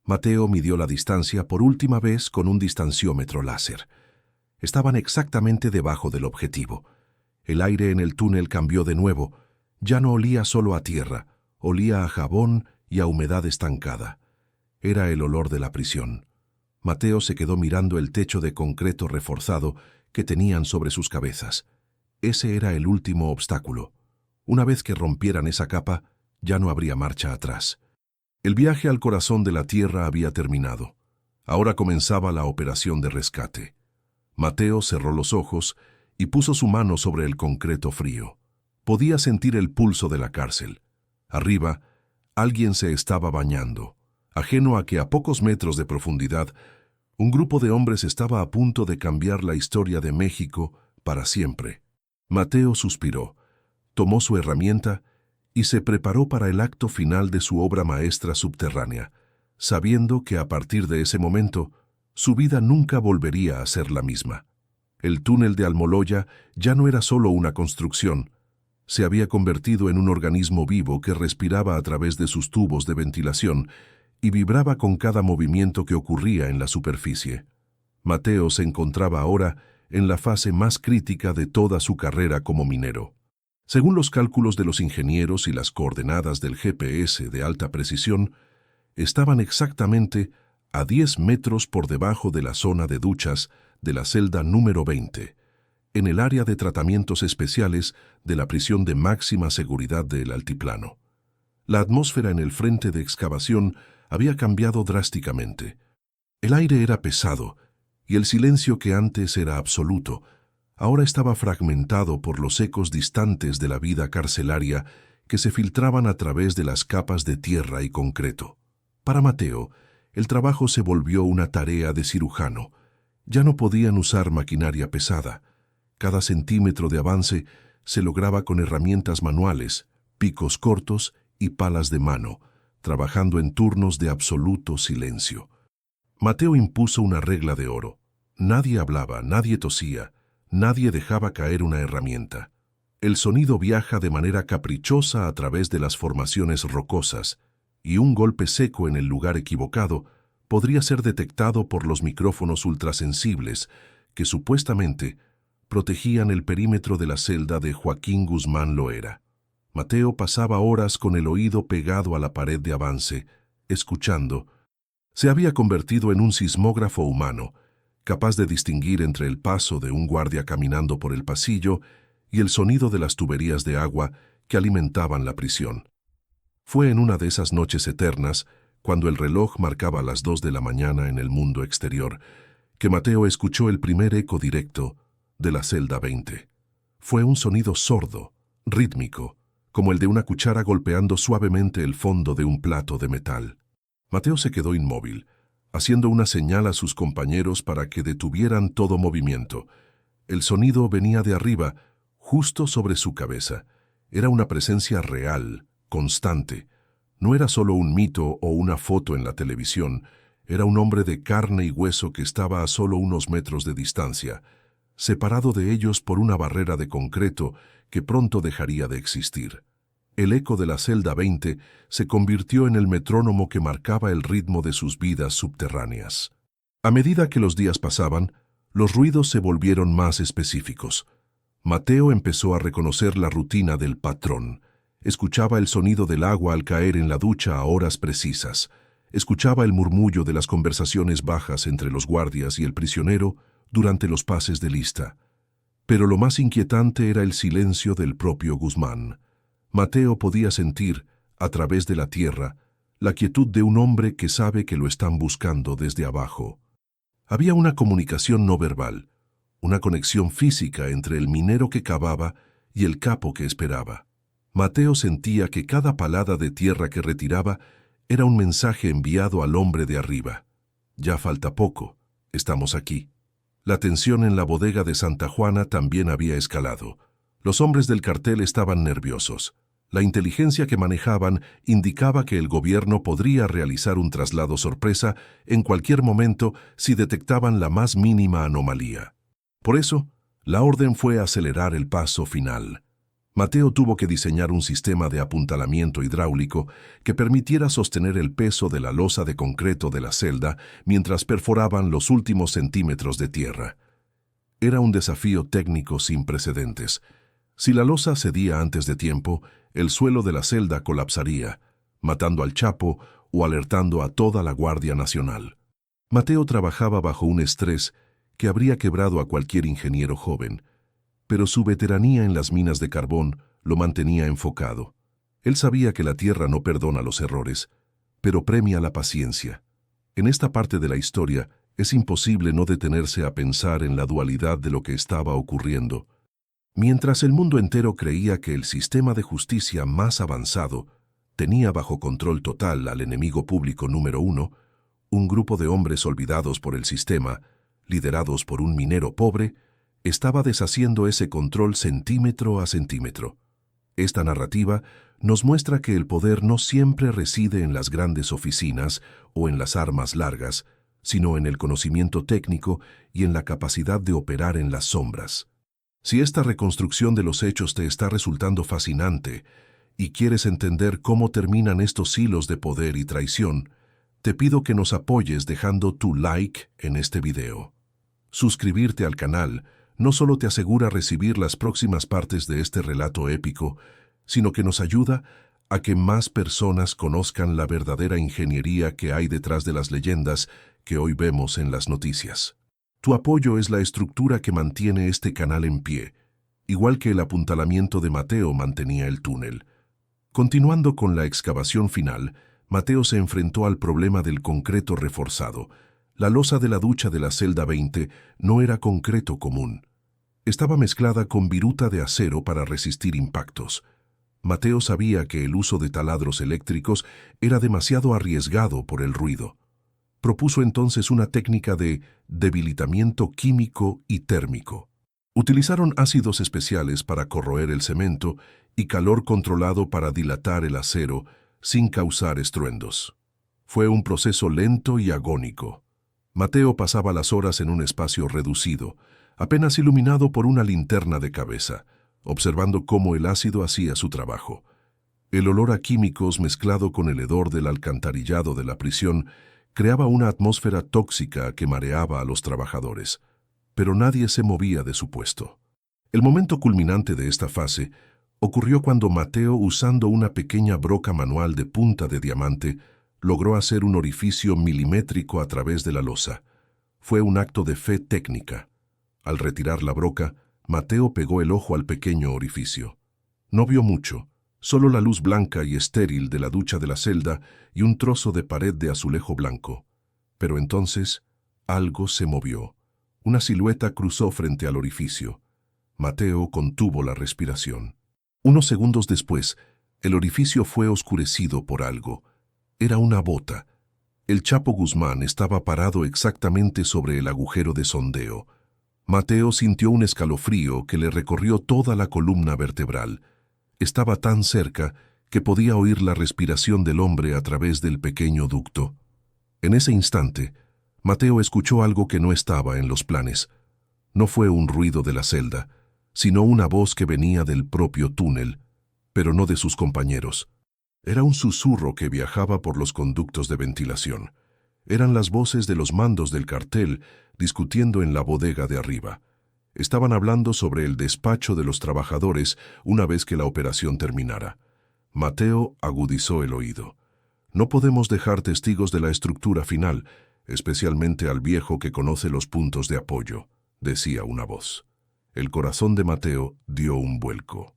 Mateo midió la distancia por última vez con un distanciómetro láser. Estaban exactamente debajo del objetivo. El aire en el túnel cambió de nuevo. Ya no olía solo a tierra, olía a jabón y a humedad estancada. Era el olor de la prisión. Mateo se quedó mirando el techo de concreto reforzado que tenían sobre sus cabezas. Ese era el último obstáculo. Una vez que rompieran esa capa, ya no habría marcha atrás. El viaje al corazón de la tierra había terminado. Ahora comenzaba la operación de rescate. Mateo cerró los ojos y puso su mano sobre el concreto frío. Podía sentir el pulso de la cárcel. Arriba, alguien se estaba bañando. Ajeno a que a pocos metros de profundidad, un grupo de hombres estaba a punto de cambiar la historia de México para siempre. Mateo suspiró, tomó su herramienta y se preparó para el acto final de su obra maestra subterránea, sabiendo que a partir de ese momento, su vida nunca volvería a ser la misma. El túnel de Almoloya ya no era solo una construcción. Se había convertido en un organismo vivo que respiraba a través de sus tubos de ventilación y vibraba con cada movimiento que ocurría en la superficie. Mateo se encontraba ahora en la fase más crítica de toda su carrera como minero. Según los cálculos de los ingenieros y las coordenadas del GPS de alta precisión, estaban exactamente a 10 metros por debajo de la zona de duchas de la celda número 20, en el área de tratamientos especiales de la prisión de máxima seguridad del altiplano. La atmósfera en el frente de excavación había cambiado drásticamente. El aire era pesado y el silencio que antes era absoluto, ahora estaba fragmentado por los ecos distantes de la vida carcelaria que se filtraban a través de las capas de tierra y concreto. Para Mateo, el trabajo se volvió una tarea de cirujano. Ya no podían usar maquinaria pesada. Cada centímetro de avance se lograba con herramientas manuales, picos cortos y palas de mano, trabajando en turnos de absoluto silencio. Mateo impuso una regla de oro. Nadie hablaba, nadie tosía, nadie dejaba caer una herramienta. El sonido viaja de manera caprichosa a través de las formaciones rocosas, y un golpe seco en el lugar equivocado podría ser detectado por los micrófonos ultrasensibles que supuestamente protegían el perímetro de la celda de Joaquín Guzmán Loera. Mateo pasaba horas con el oído pegado a la pared de avance, escuchando. Se había convertido en un sismógrafo humano, capaz de distinguir entre el paso de un guardia caminando por el pasillo y el sonido de las tuberías de agua que alimentaban la prisión. Fue en una de esas noches eternas, cuando el reloj marcaba las 2 de la mañana en el mundo exterior, que Mateo escuchó el primer eco directo de la celda 20. Fue un sonido sordo, rítmico, como el de una cuchara golpeando suavemente el fondo de un plato de metal. Mateo se quedó inmóvil, haciendo una señal a sus compañeros para que detuvieran todo movimiento. El sonido venía de arriba, justo sobre su cabeza. Era una presencia real, constante. No era solo un mito o una foto en la televisión, era un hombre de carne y hueso que estaba a solo unos metros de distancia, separado de ellos por una barrera de concreto que pronto dejaría de existir. El eco de la celda 20 se convirtió en el metrónomo que marcaba el ritmo de sus vidas subterráneas. A medida que los días pasaban, los ruidos se volvieron más específicos. Mateo empezó a reconocer la rutina del patrón. Escuchaba el sonido del agua al caer en la ducha a horas precisas. Escuchaba el murmullo de las conversaciones bajas entre los guardias y el prisionero durante los pases de lista. Pero lo más inquietante era el silencio del propio Guzmán. Mateo podía sentir, a través de la tierra, la quietud de un hombre que sabe que lo están buscando desde abajo. Había una comunicación no verbal, una conexión física entre el minero que cavaba y el capo que esperaba. Mateo sentía que cada palada de tierra que retiraba era un mensaje enviado al hombre de arriba. Ya falta poco, estamos aquí. La tensión en la bodega de Santa Juana también había escalado. Los hombres del cartel estaban nerviosos. La inteligencia que manejaban indicaba que el gobierno podría realizar un traslado sorpresa en cualquier momento si detectaban la más mínima anomalía. Por eso, la orden fue acelerar el paso final. Mateo tuvo que diseñar un sistema de apuntalamiento hidráulico que permitiera sostener el peso de la losa de concreto de la celda mientras perforaban los últimos centímetros de tierra. Era un desafío técnico sin precedentes. Si la losa cedía antes de tiempo, el suelo de la celda colapsaría, matando al Chapo o alertando a toda la Guardia Nacional. Mateo trabajaba bajo un estrés que habría quebrado a cualquier ingeniero joven, pero su veteranía en las minas de carbón lo mantenía enfocado. Él sabía que la tierra no perdona los errores, pero premia la paciencia. En esta parte de la historia es imposible no detenerse a pensar en la dualidad de lo que estaba ocurriendo. Mientras el mundo entero creía que el sistema de justicia más avanzado tenía bajo control total al enemigo público número 1, un grupo de hombres olvidados por el sistema, liderados por un minero pobre, estaba deshaciendo ese control centímetro a centímetro. Esta narrativa nos muestra que el poder no siempre reside en las grandes oficinas o en las armas largas, sino en el conocimiento técnico y en la capacidad de operar en las sombras. Si esta reconstrucción de los hechos te está resultando fascinante y quieres entender cómo terminan estos hilos de poder y traición, te pido que nos apoyes dejando tu like en este video. Suscribirte al canal no solo te asegura recibir las próximas partes de este relato épico, sino que nos ayuda a que más personas conozcan la verdadera ingeniería que hay detrás de las leyendas que hoy vemos en las noticias. Tu apoyo es la estructura que mantiene este canal en pie, igual que el apuntalamiento de Mateo mantenía el túnel. Continuando con la excavación final, Mateo se enfrentó al problema del concreto reforzado. La losa de la ducha de la celda 20 no era concreto común. Estaba mezclada con viruta de acero para resistir impactos. Mateo sabía que el uso de taladros eléctricos era demasiado arriesgado por el ruido. Propuso entonces una técnica de debilitamiento químico y térmico. Utilizaron ácidos especiales para corroer el cemento y calor controlado para dilatar el acero sin causar estruendos. Fue un proceso lento y agónico. Mateo pasaba las horas en un espacio reducido, apenas iluminado por una linterna de cabeza, observando cómo el ácido hacía su trabajo. El olor a químicos mezclado con el hedor del alcantarillado de la prisión creaba una atmósfera tóxica que mareaba a los trabajadores, pero nadie se movía de su puesto. El momento culminante de esta fase ocurrió cuando Mateo, usando una pequeña broca manual de punta de diamante, logró hacer un orificio milimétrico a través de la losa. Fue un acto de fe técnica. Al retirar la broca, Mateo pegó el ojo al pequeño orificio. No vio mucho, solo la luz blanca y estéril de la ducha de la celda y un trozo de pared de azulejo blanco. Pero entonces, algo se movió. Una silueta cruzó frente al orificio. Mateo contuvo la respiración. Unos segundos después, el orificio fue oscurecido por algo. Era una bota. El Chapo Guzmán estaba parado exactamente sobre el agujero de sondeo. Mateo sintió un escalofrío que le recorrió toda la columna vertebral. Estaba tan cerca que podía oír la respiración del hombre a través del pequeño ducto. En ese instante, Mateo escuchó algo que no estaba en los planes. No fue un ruido de la celda, sino una voz que venía del propio túnel, pero no de sus compañeros. Era un susurro que viajaba por los conductos de ventilación. Eran las voces de los mandos del cartel discutiendo en la bodega de arriba. Estaban hablando sobre el despacho de los trabajadores una vez que la operación terminara. Mateo agudizó el oído. No podemos dejar testigos de la estructura final, especialmente al viejo que conoce los puntos de apoyo, decía una voz. El corazón de Mateo dio un vuelco.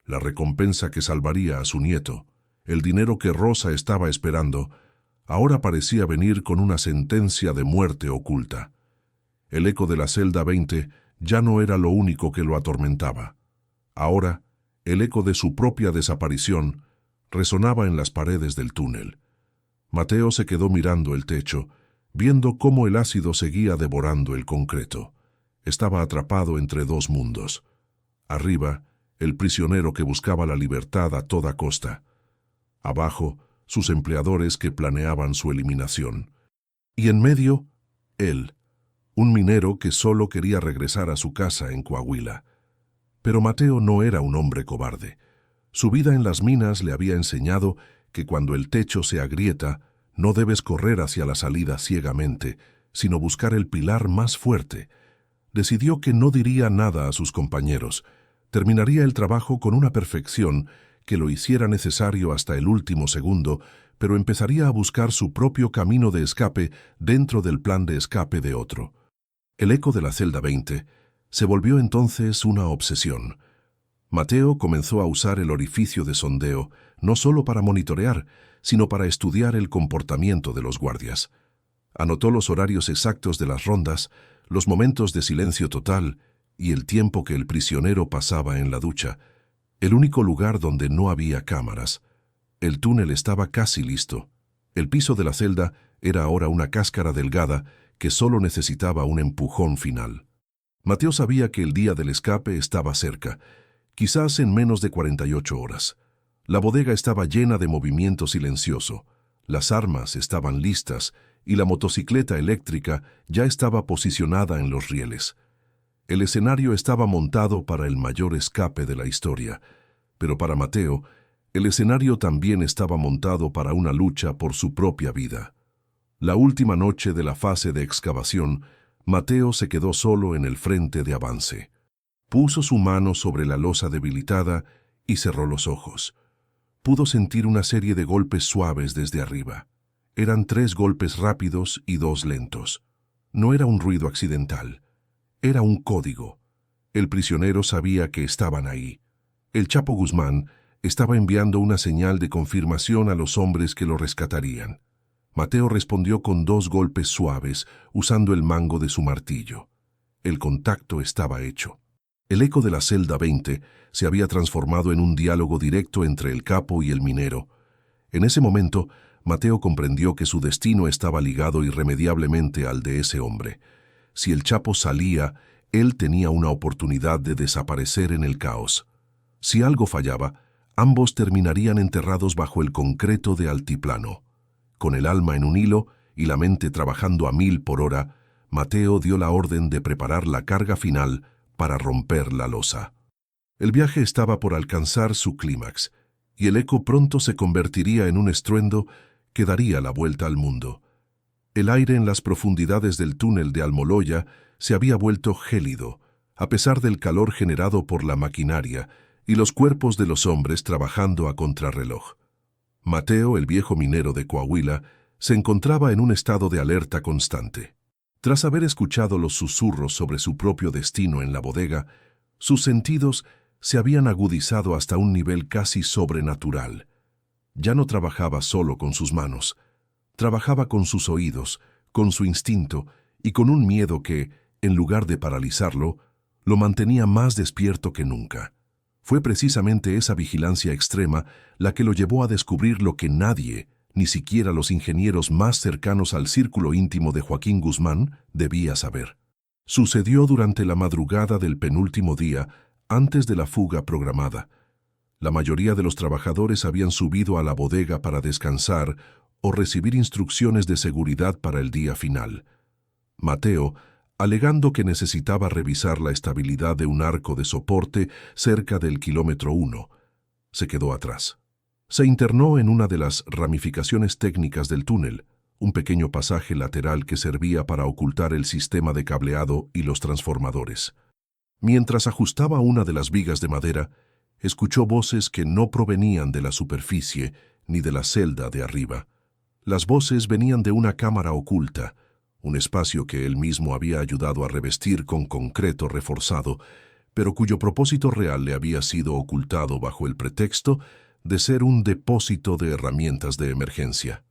La recompensa que salvaría a su nieto, el dinero que Rosa estaba esperando, ahora parecía venir con una sentencia de muerte oculta. El eco de la celda 20 ya no era lo único que lo atormentaba. Ahora, el eco de su propia desaparición resonaba en las paredes del túnel. Mateo se quedó mirando el techo, viendo cómo el ácido seguía devorando el concreto. Estaba atrapado entre dos mundos. Arriba, el prisionero que buscaba la libertad a toda costa. Abajo, sus empleadores que planeaban su eliminación. Y en medio, él, un minero que solo quería regresar a su casa en Coahuila. Pero Mateo no era un hombre cobarde. Su vida en las minas le había enseñado que cuando el techo se agrieta, no debes correr hacia la salida ciegamente, sino buscar el pilar más fuerte. Decidió que no diría nada a sus compañeros. Terminaría el trabajo con una perfección que lo hiciera necesario hasta el último segundo, pero empezaría a buscar su propio camino de escape dentro del plan de escape de otro. El eco de la celda 20 se volvió entonces una obsesión. Mateo comenzó a usar el orificio de sondeo no solo para monitorear, sino para estudiar el comportamiento de los guardias. Anotó los horarios exactos de las rondas, los momentos de silencio total y el tiempo que el prisionero pasaba en la ducha, el único lugar donde no había cámaras. El túnel estaba casi listo. El piso de la celda era ahora una cáscara delgada que solo necesitaba un empujón final. Mateo sabía que el día del escape estaba cerca, quizás en menos de 48 horas. La bodega estaba llena de movimiento silencioso. Las armas estaban listas y la motocicleta eléctrica ya estaba posicionada en los rieles. El escenario estaba montado para el mayor escape de la historia, pero para Mateo, el escenario también estaba montado para una lucha por su propia vida. La última noche de la fase de excavación, Mateo se quedó solo en el frente de avance. Puso su mano sobre la losa debilitada y cerró los ojos. Pudo sentir una serie de golpes suaves desde arriba. Eran 3 golpes rápidos y 2 lentos. No era un ruido accidental. Era un código. El prisionero sabía que estaban ahí. El Chapo Guzmán estaba enviando una señal de confirmación a los hombres que lo rescatarían. Mateo respondió con 2 golpes suaves, usando el mango de su martillo. El contacto estaba hecho. El eco de la celda 20 se había transformado en un diálogo directo entre el capo y el minero. En ese momento, Mateo comprendió que su destino estaba ligado irremediablemente al de ese hombre. Si el Chapo salía, él tenía una oportunidad de desaparecer en el caos. Si algo fallaba, ambos terminarían enterrados bajo el concreto de altiplano. Con el alma en un hilo y la mente trabajando a 1000 por hora, Mateo dio la orden de preparar la carga final para romper la losa. El viaje estaba por alcanzar su clímax, y el eco pronto se convertiría en un estruendo que daría la vuelta al mundo. El aire en las profundidades del túnel de Almoloya se había vuelto gélido, a pesar del calor generado por la maquinaria y los cuerpos de los hombres trabajando a contrarreloj. Mateo, el viejo minero de Coahuila, se encontraba en un estado de alerta constante. Tras haber escuchado los susurros sobre su propio destino en la bodega, sus sentidos se habían agudizado hasta un nivel casi sobrenatural. Ya no trabajaba solo con sus manos, trabajaba con sus oídos, con su instinto y con un miedo que, en lugar de paralizarlo, lo mantenía más despierto que nunca. Fue precisamente esa vigilancia extrema la que lo llevó a descubrir lo que nadie, ni siquiera los ingenieros más cercanos al círculo íntimo de Joaquín Guzmán, debía saber. Sucedió durante la madrugada del penúltimo día, antes de la fuga programada. La mayoría de los trabajadores habían subido a la bodega para descansar o recibir instrucciones de seguridad para el día final. Mateo, alegando que necesitaba revisar la estabilidad de un arco de soporte cerca del kilómetro 1, se quedó atrás. Se internó en una de las ramificaciones técnicas del túnel, un pequeño pasaje lateral que servía para ocultar el sistema de cableado y los transformadores. Mientras ajustaba una de las vigas de madera, escuchó voces que no provenían de la superficie ni de la celda de arriba. Las voces venían de una cámara oculta, un espacio que él mismo había ayudado a revestir con concreto reforzado, pero cuyo propósito real le había sido ocultado bajo el pretexto de ser un depósito de herramientas de emergencia.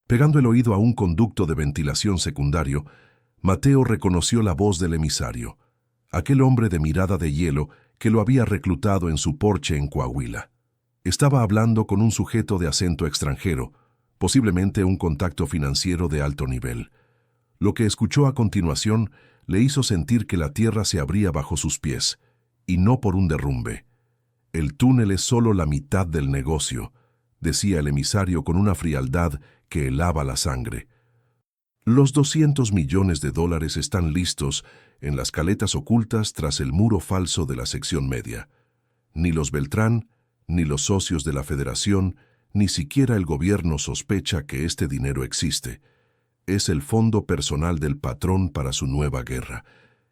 Pegando el oído a un conducto de ventilación secundario, Mateo reconoció la voz del emisario, aquel hombre de mirada de hielo que lo había reclutado en su porche en Coahuila. Estaba hablando con un sujeto de acento extranjero, posiblemente un contacto financiero de alto nivel. Lo que escuchó a continuación le hizo sentir que la tierra se abría bajo sus pies, y no por un derrumbe. El túnel es solo la mitad del negocio, decía el emisario con una frialdad que helaba la sangre. Los $200 millones están listos en las caletas ocultas tras el muro falso de la sección media. Ni los Beltrán, ni los socios de la Federación, ni siquiera el gobierno sospecha que este dinero existe. Es el fondo personal del patrón para su nueva guerra.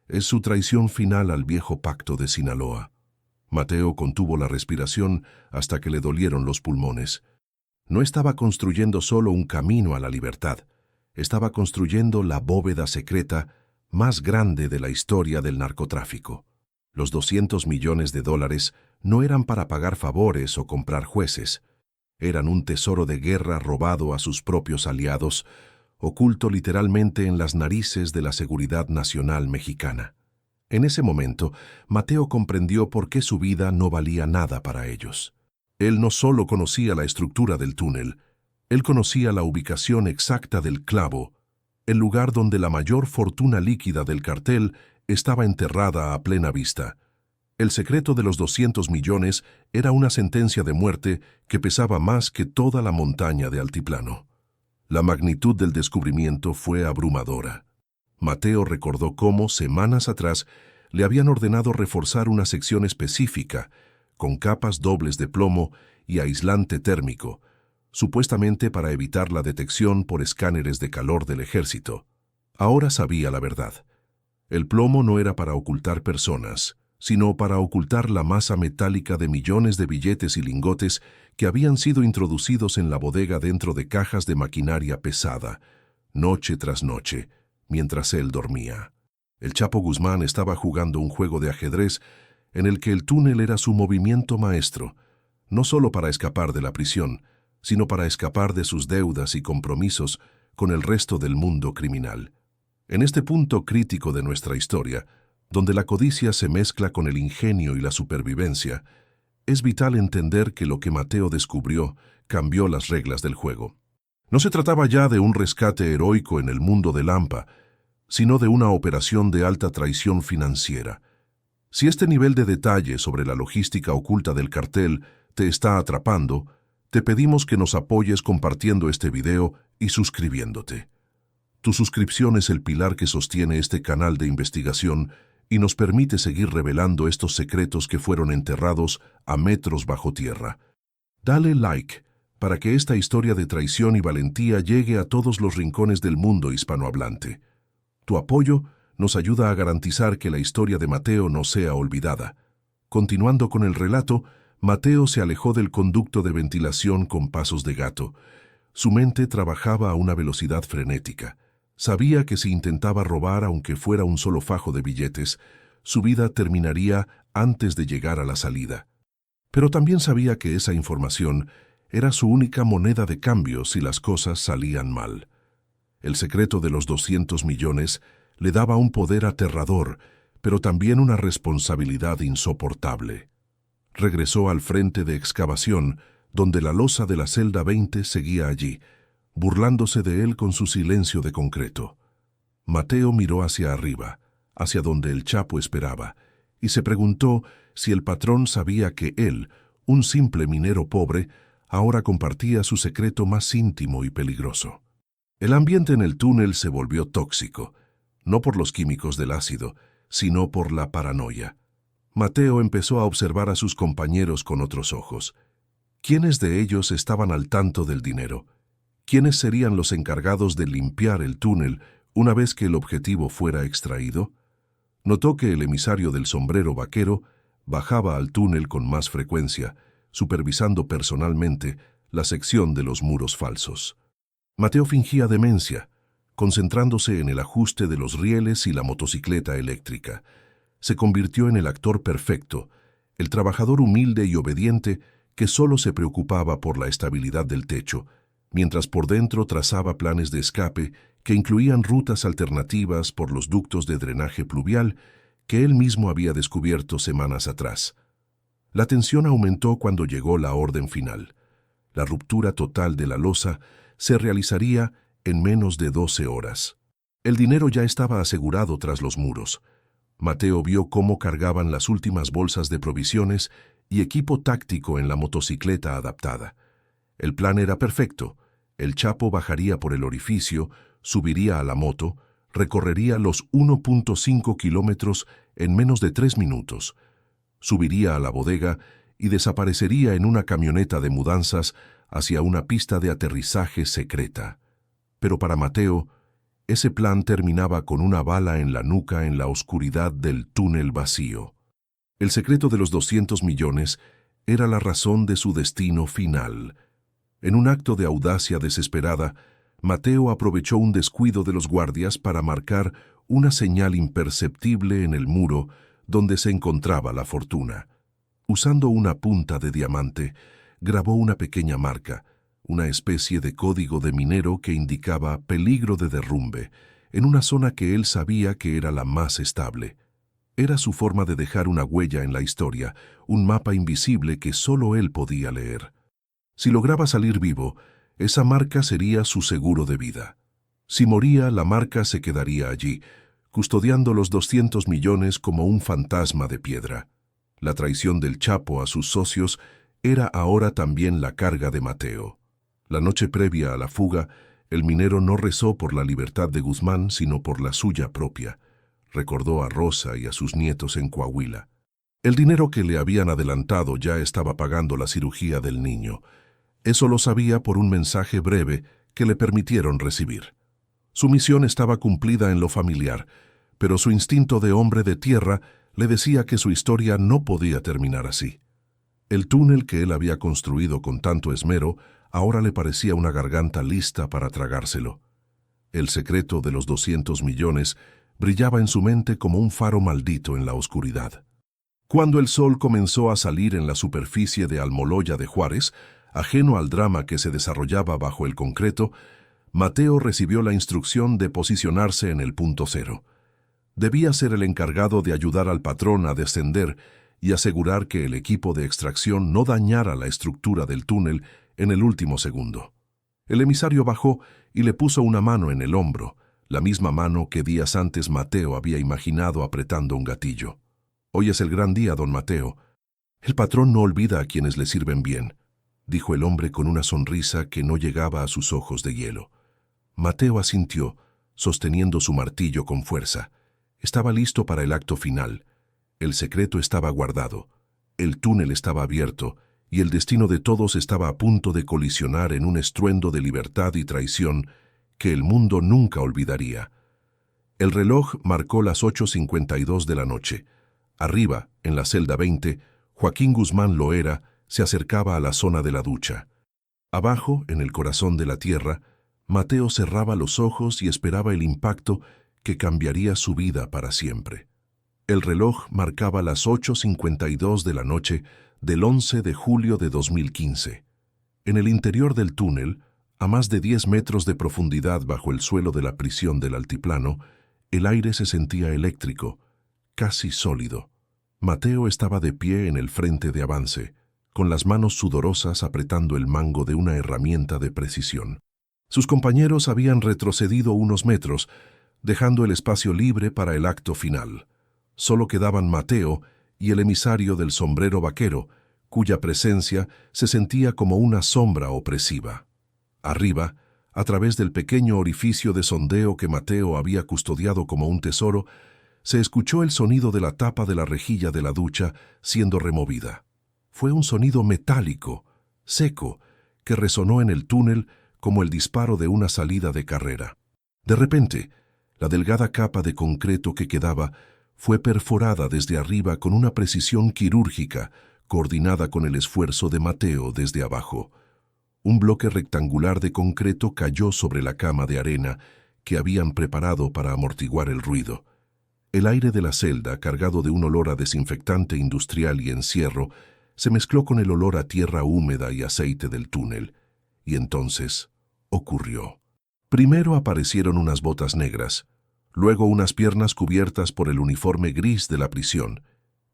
Es su traición final al viejo pacto de Sinaloa. Mateo contuvo la respiración hasta que le dolieron los pulmones. No estaba construyendo solo un camino a la libertad. Estaba construyendo la bóveda secreta más grande de la historia del narcotráfico. Los $200 millones no eran para pagar favores o comprar jueces. Eran un tesoro de guerra robado a sus propios aliados, oculto literalmente en las narices de la seguridad nacional mexicana. En ese momento, Mateo comprendió por qué su vida no valía nada para ellos. Él no solo conocía la estructura del túnel, él conocía la ubicación exacta del clavo, el lugar donde la mayor fortuna líquida del cartel estaba enterrada a plena vista. El secreto de los 200 millones era una sentencia de muerte que pesaba más que toda la montaña de altiplano. La magnitud del descubrimiento fue abrumadora. Mateo recordó cómo, semanas atrás, le habían ordenado reforzar una sección específica, con capas dobles de plomo y aislante térmico, supuestamente para evitar la detección por escáneres de calor del ejército. Ahora sabía la verdad. El plomo no era para ocultar personas, sino para ocultar la masa metálica de millones de billetes y lingotes que habían sido introducidos en la bodega dentro de cajas de maquinaria pesada, noche tras noche, mientras él dormía. El Chapo Guzmán estaba jugando un juego de ajedrez en el que el túnel era su movimiento maestro, no solo para escapar de la prisión, sino para escapar de sus deudas y compromisos con el resto del mundo criminal. En este punto crítico de nuestra historia, donde la codicia se mezcla con el ingenio y la supervivencia, es vital entender que lo que Mateo descubrió cambió las reglas del juego. No se trataba ya de un rescate heroico en el mundo de Lampa, sino de una operación de alta traición financiera. Si este nivel de detalle sobre la logística oculta del cartel te está atrapando, te pedimos que nos apoyes compartiendo este video y suscribiéndote. Tu suscripción es el pilar que sostiene este canal de investigación y nos permite seguir revelando estos secretos que fueron enterrados a metros bajo tierra. Dale like para que esta historia de traición y valentía llegue a todos los rincones del mundo hispanohablante. Tu apoyo nos ayuda a garantizar que la historia de Mateo no sea olvidada. Continuando con el relato, Mateo se alejó del conducto de ventilación con pasos de gato. Su mente trabajaba a una velocidad frenética. Sabía que si intentaba robar, aunque fuera un solo fajo de billetes, su vida terminaría antes de llegar a la salida. Pero también sabía que esa información era su única moneda de cambio si las cosas salían mal. El secreto de los 200 millones le daba un poder aterrador, pero también una responsabilidad insoportable. Regresó al frente de excavación, donde la losa de la celda 20 seguía allí, burlándose de él con su silencio de concreto. Mateo miró hacia arriba, hacia donde el Chapo esperaba, y se preguntó si el patrón sabía que él, un simple minero pobre, ahora compartía su secreto más íntimo y peligroso. El ambiente en el túnel se volvió tóxico, no por los químicos del ácido, sino por la paranoia. Mateo empezó a observar a sus compañeros con otros ojos. ¿Quiénes de ellos estaban al tanto del dinero? ¿Quiénes serían los encargados de limpiar el túnel una vez que el objetivo fuera extraído? Notó que el emisario del sombrero vaquero bajaba al túnel con más frecuencia, supervisando personalmente la sección de los muros falsos. Mateo fingía demencia, concentrándose en el ajuste de los rieles y la motocicleta eléctrica. Se convirtió en el actor perfecto, el trabajador humilde y obediente que solo se preocupaba por la estabilidad del techo, mientras por dentro trazaba planes de escape que incluían rutas alternativas por los ductos de drenaje pluvial que él mismo había descubierto semanas atrás. La tensión aumentó cuando llegó la orden final. La ruptura total de la losa se realizaría en menos de 12 horas. El dinero ya estaba asegurado tras los muros. Mateo vio cómo cargaban las últimas bolsas de provisiones y equipo táctico en la motocicleta adaptada. El plan era perfecto. El Chapo bajaría por el orificio, subiría a la moto, recorrería los 1.5 kilómetros en menos de 3 minutos, subiría a la bodega y desaparecería en una camioneta de mudanzas hacia una pista de aterrizaje secreta. Pero para Mateo, ese plan terminaba con una bala en la nuca en la oscuridad del túnel vacío. El secreto de los 200 millones era la razón de su destino final. En un acto de audacia desesperada, Mateo aprovechó un descuido de los guardias para marcar una señal imperceptible en el muro donde se encontraba la fortuna. Usando una punta de diamante, grabó una pequeña marca, una especie de código de minero que indicaba peligro de derrumbe, en una zona que él sabía que era la más estable. Era su forma de dejar una huella en la historia, un mapa invisible que solo él podía leer. Si lograba salir vivo, esa marca sería su seguro de vida. Si moría, la marca se quedaría allí, custodiando los 200 millones como un fantasma de piedra. La traición del Chapo a sus socios era ahora también la carga de Mateo. La noche previa a la fuga, El minero no rezó por la libertad de Guzmán, sino por la suya propia. Recordó a Rosa y a sus nietos en Coahuila. El dinero que le habían adelantado ya estaba pagando la cirugía del niño. Eso lo sabía por un mensaje breve que le permitieron recibir. Su misión estaba cumplida en lo familiar, pero su instinto de hombre de tierra le decía que su historia no podía terminar así. El túnel que él había construido con tanto esmero ahora le parecía una garganta lista para tragárselo. El secreto de los 200 millones brillaba en su mente como un faro maldito en la oscuridad. Cuando el sol comenzó a salir en la superficie de Almoloya de Juárez, ajeno al drama que se desarrollaba bajo el concreto, Mateo recibió la instrucción de posicionarse en el punto cero. Debía ser el encargado de ayudar al patrón a descender y asegurar que el equipo de extracción no dañara la estructura del túnel en el último segundo. El emisario bajó y le puso una mano en el hombro, la misma mano que días antes Mateo había imaginado apretando un gatillo. «Hoy es el gran día, don Mateo. El patrón no olvida a quienes le sirven bien», dijo el hombre con una sonrisa que no llegaba a sus ojos de hielo. Mateo asintió, sosteniendo su martillo con fuerza. Estaba listo para el acto final. El secreto estaba guardado, el túnel estaba abierto y el destino de todos estaba a punto de colisionar en un estruendo de libertad y traición que el mundo nunca olvidaría. El reloj marcó las 8:52 de la noche. Arriba, en la celda 20, Joaquín Guzmán Loera se acercaba a la zona de la ducha. Abajo, en el corazón de la tierra, Mateo cerraba los ojos y esperaba el impacto que cambiaría su vida para siempre. El reloj marcaba las 8:52 de la noche del 11 de julio de 2015. En el interior del túnel, a más de 10 metros de profundidad bajo el suelo de la prisión del altiplano, el aire se sentía eléctrico, casi sólido. Mateo estaba de pie en el frente de avance, con las manos sudorosas apretando el mango de una herramienta de precisión. Sus compañeros habían retrocedido unos metros, dejando el espacio libre para el acto final. Solo quedaban Mateo y el emisario del sombrero vaquero, cuya presencia se sentía como una sombra opresiva. Arriba, a través del pequeño orificio de sondeo que Mateo había custodiado como un tesoro, se escuchó el sonido de la tapa de la rejilla de la ducha siendo removida. Fue un sonido metálico, seco, que resonó en el túnel como el disparo de una salida de carrera. De repente, la delgada capa de concreto que quedaba fue perforada desde arriba con una precisión quirúrgica, coordinada con el esfuerzo de Mateo desde abajo. Un bloque rectangular de concreto cayó sobre la cama de arena que habían preparado para amortiguar el ruido. El aire de la celda, cargado de un olor a desinfectante industrial y encierro, se mezcló con el olor a tierra húmeda y aceite del túnel. Y entonces ocurrió. Primero aparecieron unas botas negras, luego unas piernas cubiertas por el uniforme gris de la prisión,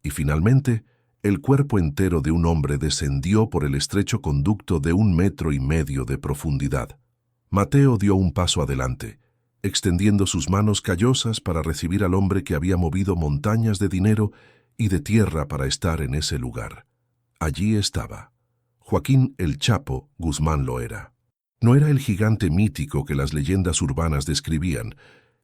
y finalmente el cuerpo entero de un hombre descendió por el estrecho conducto de 1,5 metros de profundidad. Mateo dio un paso adelante, extendiendo sus manos callosas para recibir al hombre que había movido montañas de dinero y de tierra para estar en ese lugar. Allí estaba Joaquín el Chapo Guzmán Loera. No era el gigante mítico que las leyendas urbanas describían,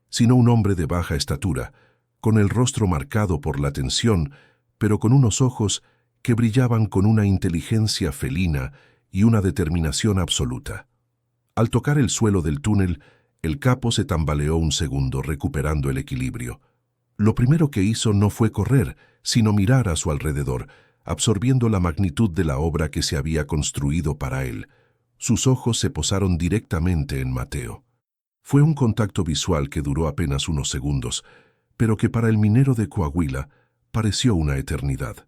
sino un hombre de baja estatura, con el rostro marcado por la tensión, pero con unos ojos que brillaban con una inteligencia felina y una determinación absoluta. Al tocar el suelo del túnel, el capo se tambaleó un segundo, recuperando el equilibrio. Lo primero que hizo no fue correr, sino mirar a su alrededor, absorbiendo la magnitud de la obra que se había construido para él. Sus ojos se posaron directamente en Mateo. Fue un contacto visual que duró apenas unos segundos, pero que para el minero de Coahuila pareció una eternidad.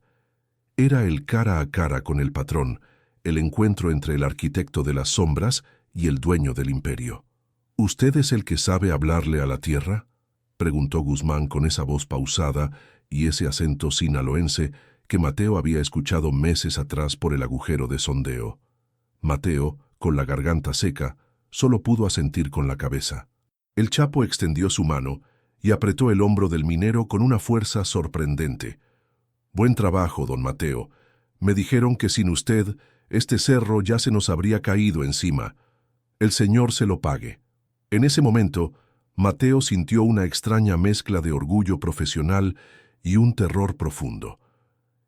Era el cara a cara con el patrón, el encuentro entre el arquitecto de las sombras y el dueño del imperio. «¿Usted es el que sabe hablarle a la tierra?», preguntó Guzmán con esa voz pausada y ese acento sinaloense que Mateo había escuchado meses atrás por el agujero de sondeo. Mateo, con la garganta seca, solo pudo asentir con la cabeza. El Chapo extendió su mano y apretó el hombro del minero con una fuerza sorprendente. «Buen trabajo, don Mateo. Me dijeron que sin usted, este cerro ya se nos habría caído encima. El Señor se lo pague. En ese momento, Mateo sintió una extraña mezcla de orgullo profesional y un terror profundo.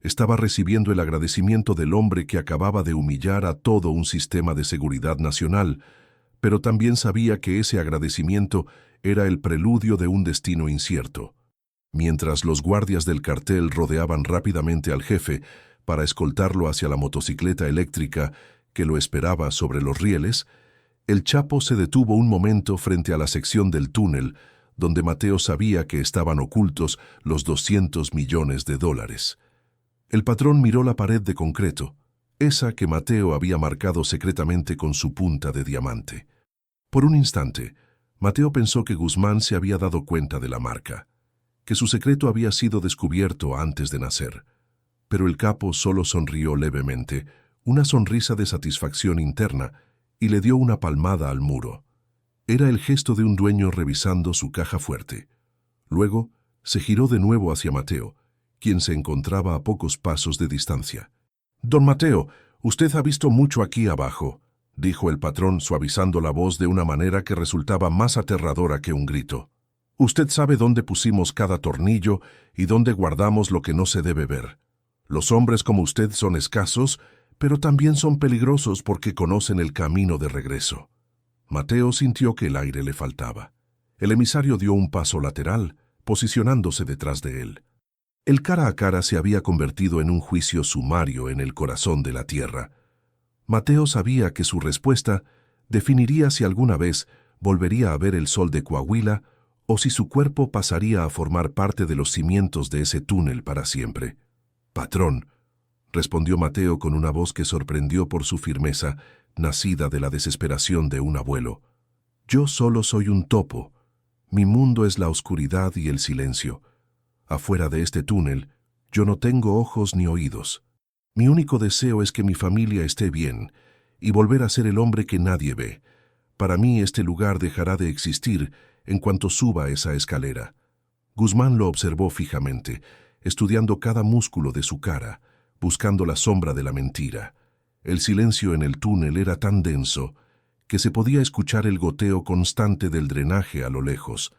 Estaba recibiendo el agradecimiento del hombre que acababa de humillar a todo un sistema de seguridad nacional, pero también sabía que ese agradecimiento era el preludio de un destino incierto. Mientras los guardias del cartel rodeaban rápidamente al jefe para escoltarlo hacia la motocicleta eléctrica que lo esperaba sobre los rieles, el Chapo se detuvo un momento frente a la sección del túnel donde Mateo sabía que estaban ocultos los $200 millones. El patrón miró la pared de concreto, esa que Mateo había marcado secretamente con su punta de diamante. Por un instante, Mateo pensó que Guzmán se había dado cuenta de la marca, que su secreto había sido descubierto antes de nacer. Pero el capo solo sonrió levemente, una sonrisa de satisfacción interna, y le dio una palmada al muro. Era el gesto de un dueño revisando su caja fuerte. Luego, se giró de nuevo hacia Mateo, quien se encontraba a pocos pasos de distancia. «Don Mateo, usted ha visto mucho aquí abajo», dijo el patrón suavizando la voz de una manera que resultaba más aterradora que un grito. «Usted sabe dónde pusimos cada tornillo y dónde guardamos lo que no se debe ver. Los hombres como usted son escasos, pero también son peligrosos porque conocen el camino de regreso». Mateo sintió que el aire le faltaba. El emisario dio un paso lateral, posicionándose detrás de él. El cara a cara se había convertido en un juicio sumario en el corazón de la tierra. Mateo sabía que su respuesta definiría si alguna vez volvería a ver el sol de Coahuila o si su cuerpo pasaría a formar parte de los cimientos de ese túnel para siempre. «Patrón», respondió Mateo con una voz que sorprendió por su firmeza, nacida de la desesperación de un abuelo. «Yo solo soy un topo. Mi mundo es la oscuridad y el silencio. Afuera de este túnel, yo no tengo ojos ni oídos. Mi único deseo es que mi familia esté bien y volver a ser el hombre que nadie ve. Para mí este lugar dejará de existir en cuanto suba esa escalera». Guzmán lo observó fijamente, estudiando cada músculo de su cara, buscando la sombra de la mentira. El silencio en el túnel era tan denso que se podía escuchar el goteo constante del drenaje a lo lejos.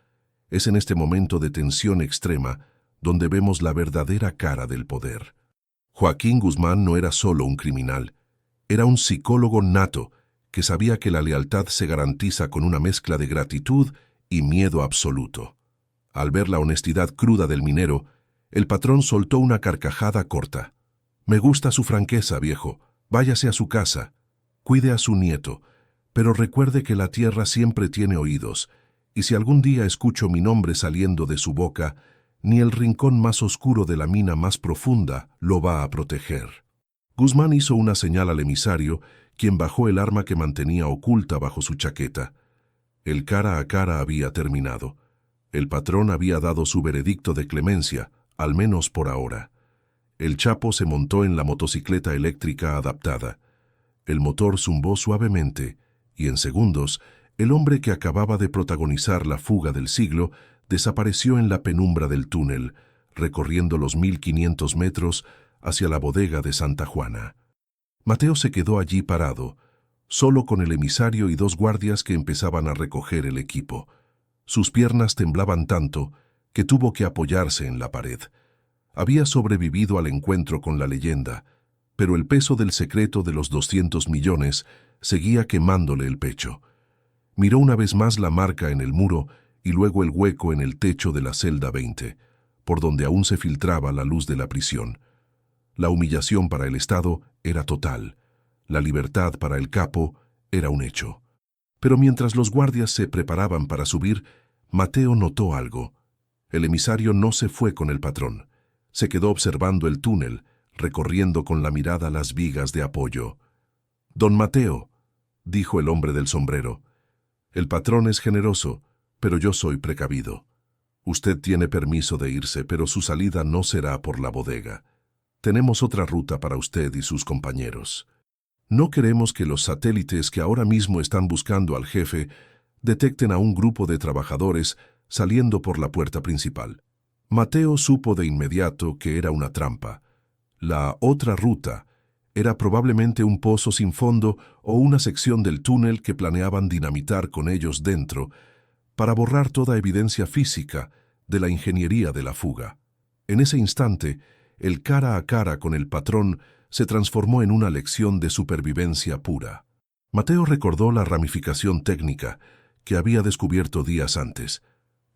Es en este momento de tensión extrema donde vemos la verdadera cara del poder. Joaquín Guzmán no era solo un criminal, era un psicólogo nato que sabía que la lealtad se garantiza con una mezcla de gratitud y miedo absoluto. Al ver la honestidad cruda del minero, el patrón soltó una carcajada corta. «Me gusta su franqueza, viejo. Váyase a su casa. Cuide a su nieto. Pero recuerde que la tierra siempre tiene oídos, y si algún día escucho mi nombre saliendo de su boca, ni el rincón más oscuro de la mina más profunda lo va a proteger». Guzmán hizo una señal al emisario, quien bajó el arma que mantenía oculta bajo su chaqueta. El cara a cara había terminado. El patrón había dado su veredicto de clemencia, al menos por ahora. El Chapo se montó en la motocicleta eléctrica adaptada. El motor zumbó suavemente, y en segundos, el hombre que acababa de protagonizar la fuga del siglo desapareció en la penumbra del túnel, recorriendo los 1500 metros hacia la bodega de Santa Juana. Mateo se quedó allí parado, solo con el emisario y dos guardias que empezaban a recoger el equipo. Sus piernas temblaban tanto que tuvo que apoyarse en la pared. Había sobrevivido al encuentro con la leyenda, pero el peso del secreto de los 200 millones seguía quemándole el pecho. Miró una vez más la marca en el muro y luego el hueco en el techo de la celda 20, por donde aún se filtraba la luz de la prisión. La humillación para el Estado era total. La libertad para el capo era un hecho. Pero mientras los guardias se preparaban para subir, Mateo notó algo. El emisario no se fue con el patrón. Se quedó observando el túnel, recorriendo con la mirada las vigas de apoyo. «Don Mateo», dijo el hombre del sombrero, «el patrón es generoso, pero yo soy precavido. Usted tiene permiso de irse, pero su salida no será por la bodega. Tenemos otra ruta para usted y sus compañeros. No queremos que los satélites que ahora mismo están buscando al jefe detecten a un grupo de trabajadores saliendo por la puerta principal». Mateo supo de inmediato que era una trampa. La otra ruta Era probablemente un pozo sin fondo o una sección del túnel que planeaban dinamitar con ellos dentro para borrar toda evidencia física de la ingeniería de la fuga. En ese instante, el cara a cara con el patrón se transformó en una lección de supervivencia pura. Mateo recordó la ramificación técnica que había descubierto días antes,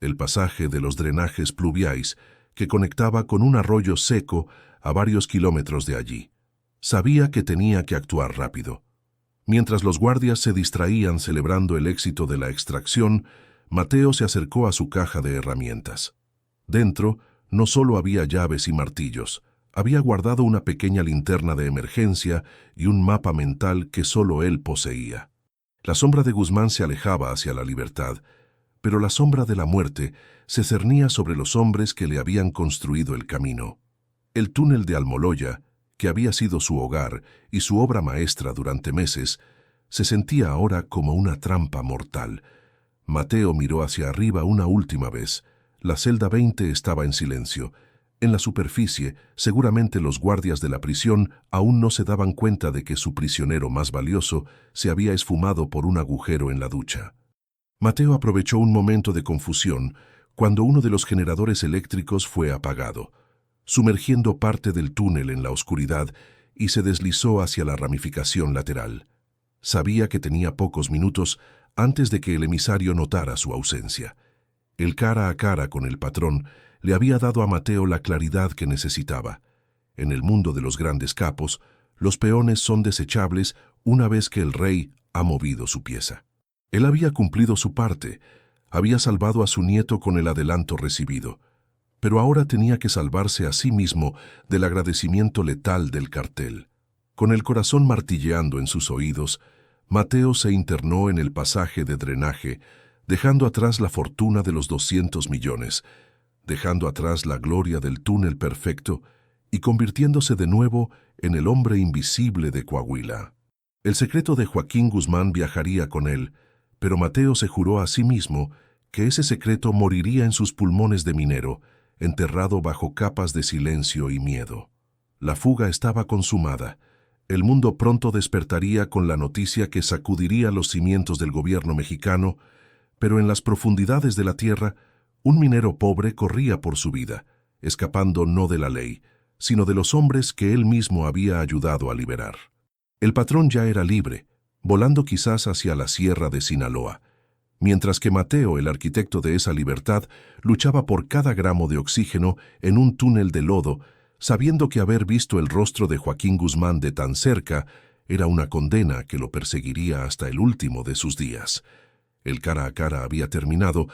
el pasaje de los drenajes pluviais que conectaba con un arroyo seco a varios kilómetros de allí. Sabía que tenía que actuar rápido. Mientras los guardias se distraían celebrando el éxito de la extracción, Mateo se acercó a su caja de herramientas. Dentro no solo había llaves y martillos, había guardado una pequeña linterna de emergencia y un mapa mental que solo él poseía. La sombra de Guzmán se alejaba hacia la libertad, pero la sombra de la muerte se cernía sobre los hombres que le habían construido el camino. El túnel de Almoloya, que había sido su hogar y su obra maestra durante meses, se sentía ahora como una trampa mortal. Mateo miró hacia arriba una última vez. La celda 20 estaba en silencio. En la superficie, seguramente los guardias de la prisión aún no se daban cuenta de que su prisionero más valioso se había esfumado por un agujero en la ducha. Mateo aprovechó un momento de confusión cuando uno de los generadores eléctricos fue apagado, sumergiendo parte del túnel en la oscuridad, y se deslizó hacia la ramificación lateral. Sabía que tenía pocos minutos antes de que el emisario notara su ausencia. El cara a cara con el patrón le había dado a Mateo la claridad que necesitaba. En el mundo de los grandes capos, los peones son desechables una vez que el rey ha movido su pieza. Él había cumplido su parte, había salvado a su nieto con el adelanto recibido, pero ahora tenía que salvarse a sí mismo del agradecimiento letal del cartel. Con el corazón martilleando en sus oídos, Mateo se internó en el pasaje de drenaje, dejando atrás la fortuna de los 200 millones, dejando atrás la gloria del túnel perfecto y convirtiéndose de nuevo en el hombre invisible de Coahuila. El secreto de Joaquín Guzmán viajaría con él, pero Mateo se juró a sí mismo que ese secreto moriría en sus pulmones de minero, enterrado bajo capas de silencio y miedo. La fuga estaba consumada. El mundo pronto despertaría con la noticia que sacudiría los cimientos del gobierno mexicano, pero en las profundidades de la tierra, un minero pobre corría por su vida, escapando no de la ley, sino de los hombres que él mismo había ayudado a liberar. El patrón ya era libre, volando quizás hacia la sierra de Sinaloa, mientras que Mateo, el arquitecto de esa libertad, luchaba por cada gramo de oxígeno en un túnel de lodo, sabiendo que haber visto el rostro de Joaquín Guzmán de tan cerca era una condena que lo perseguiría hasta el último de sus días. El cara a cara había terminado,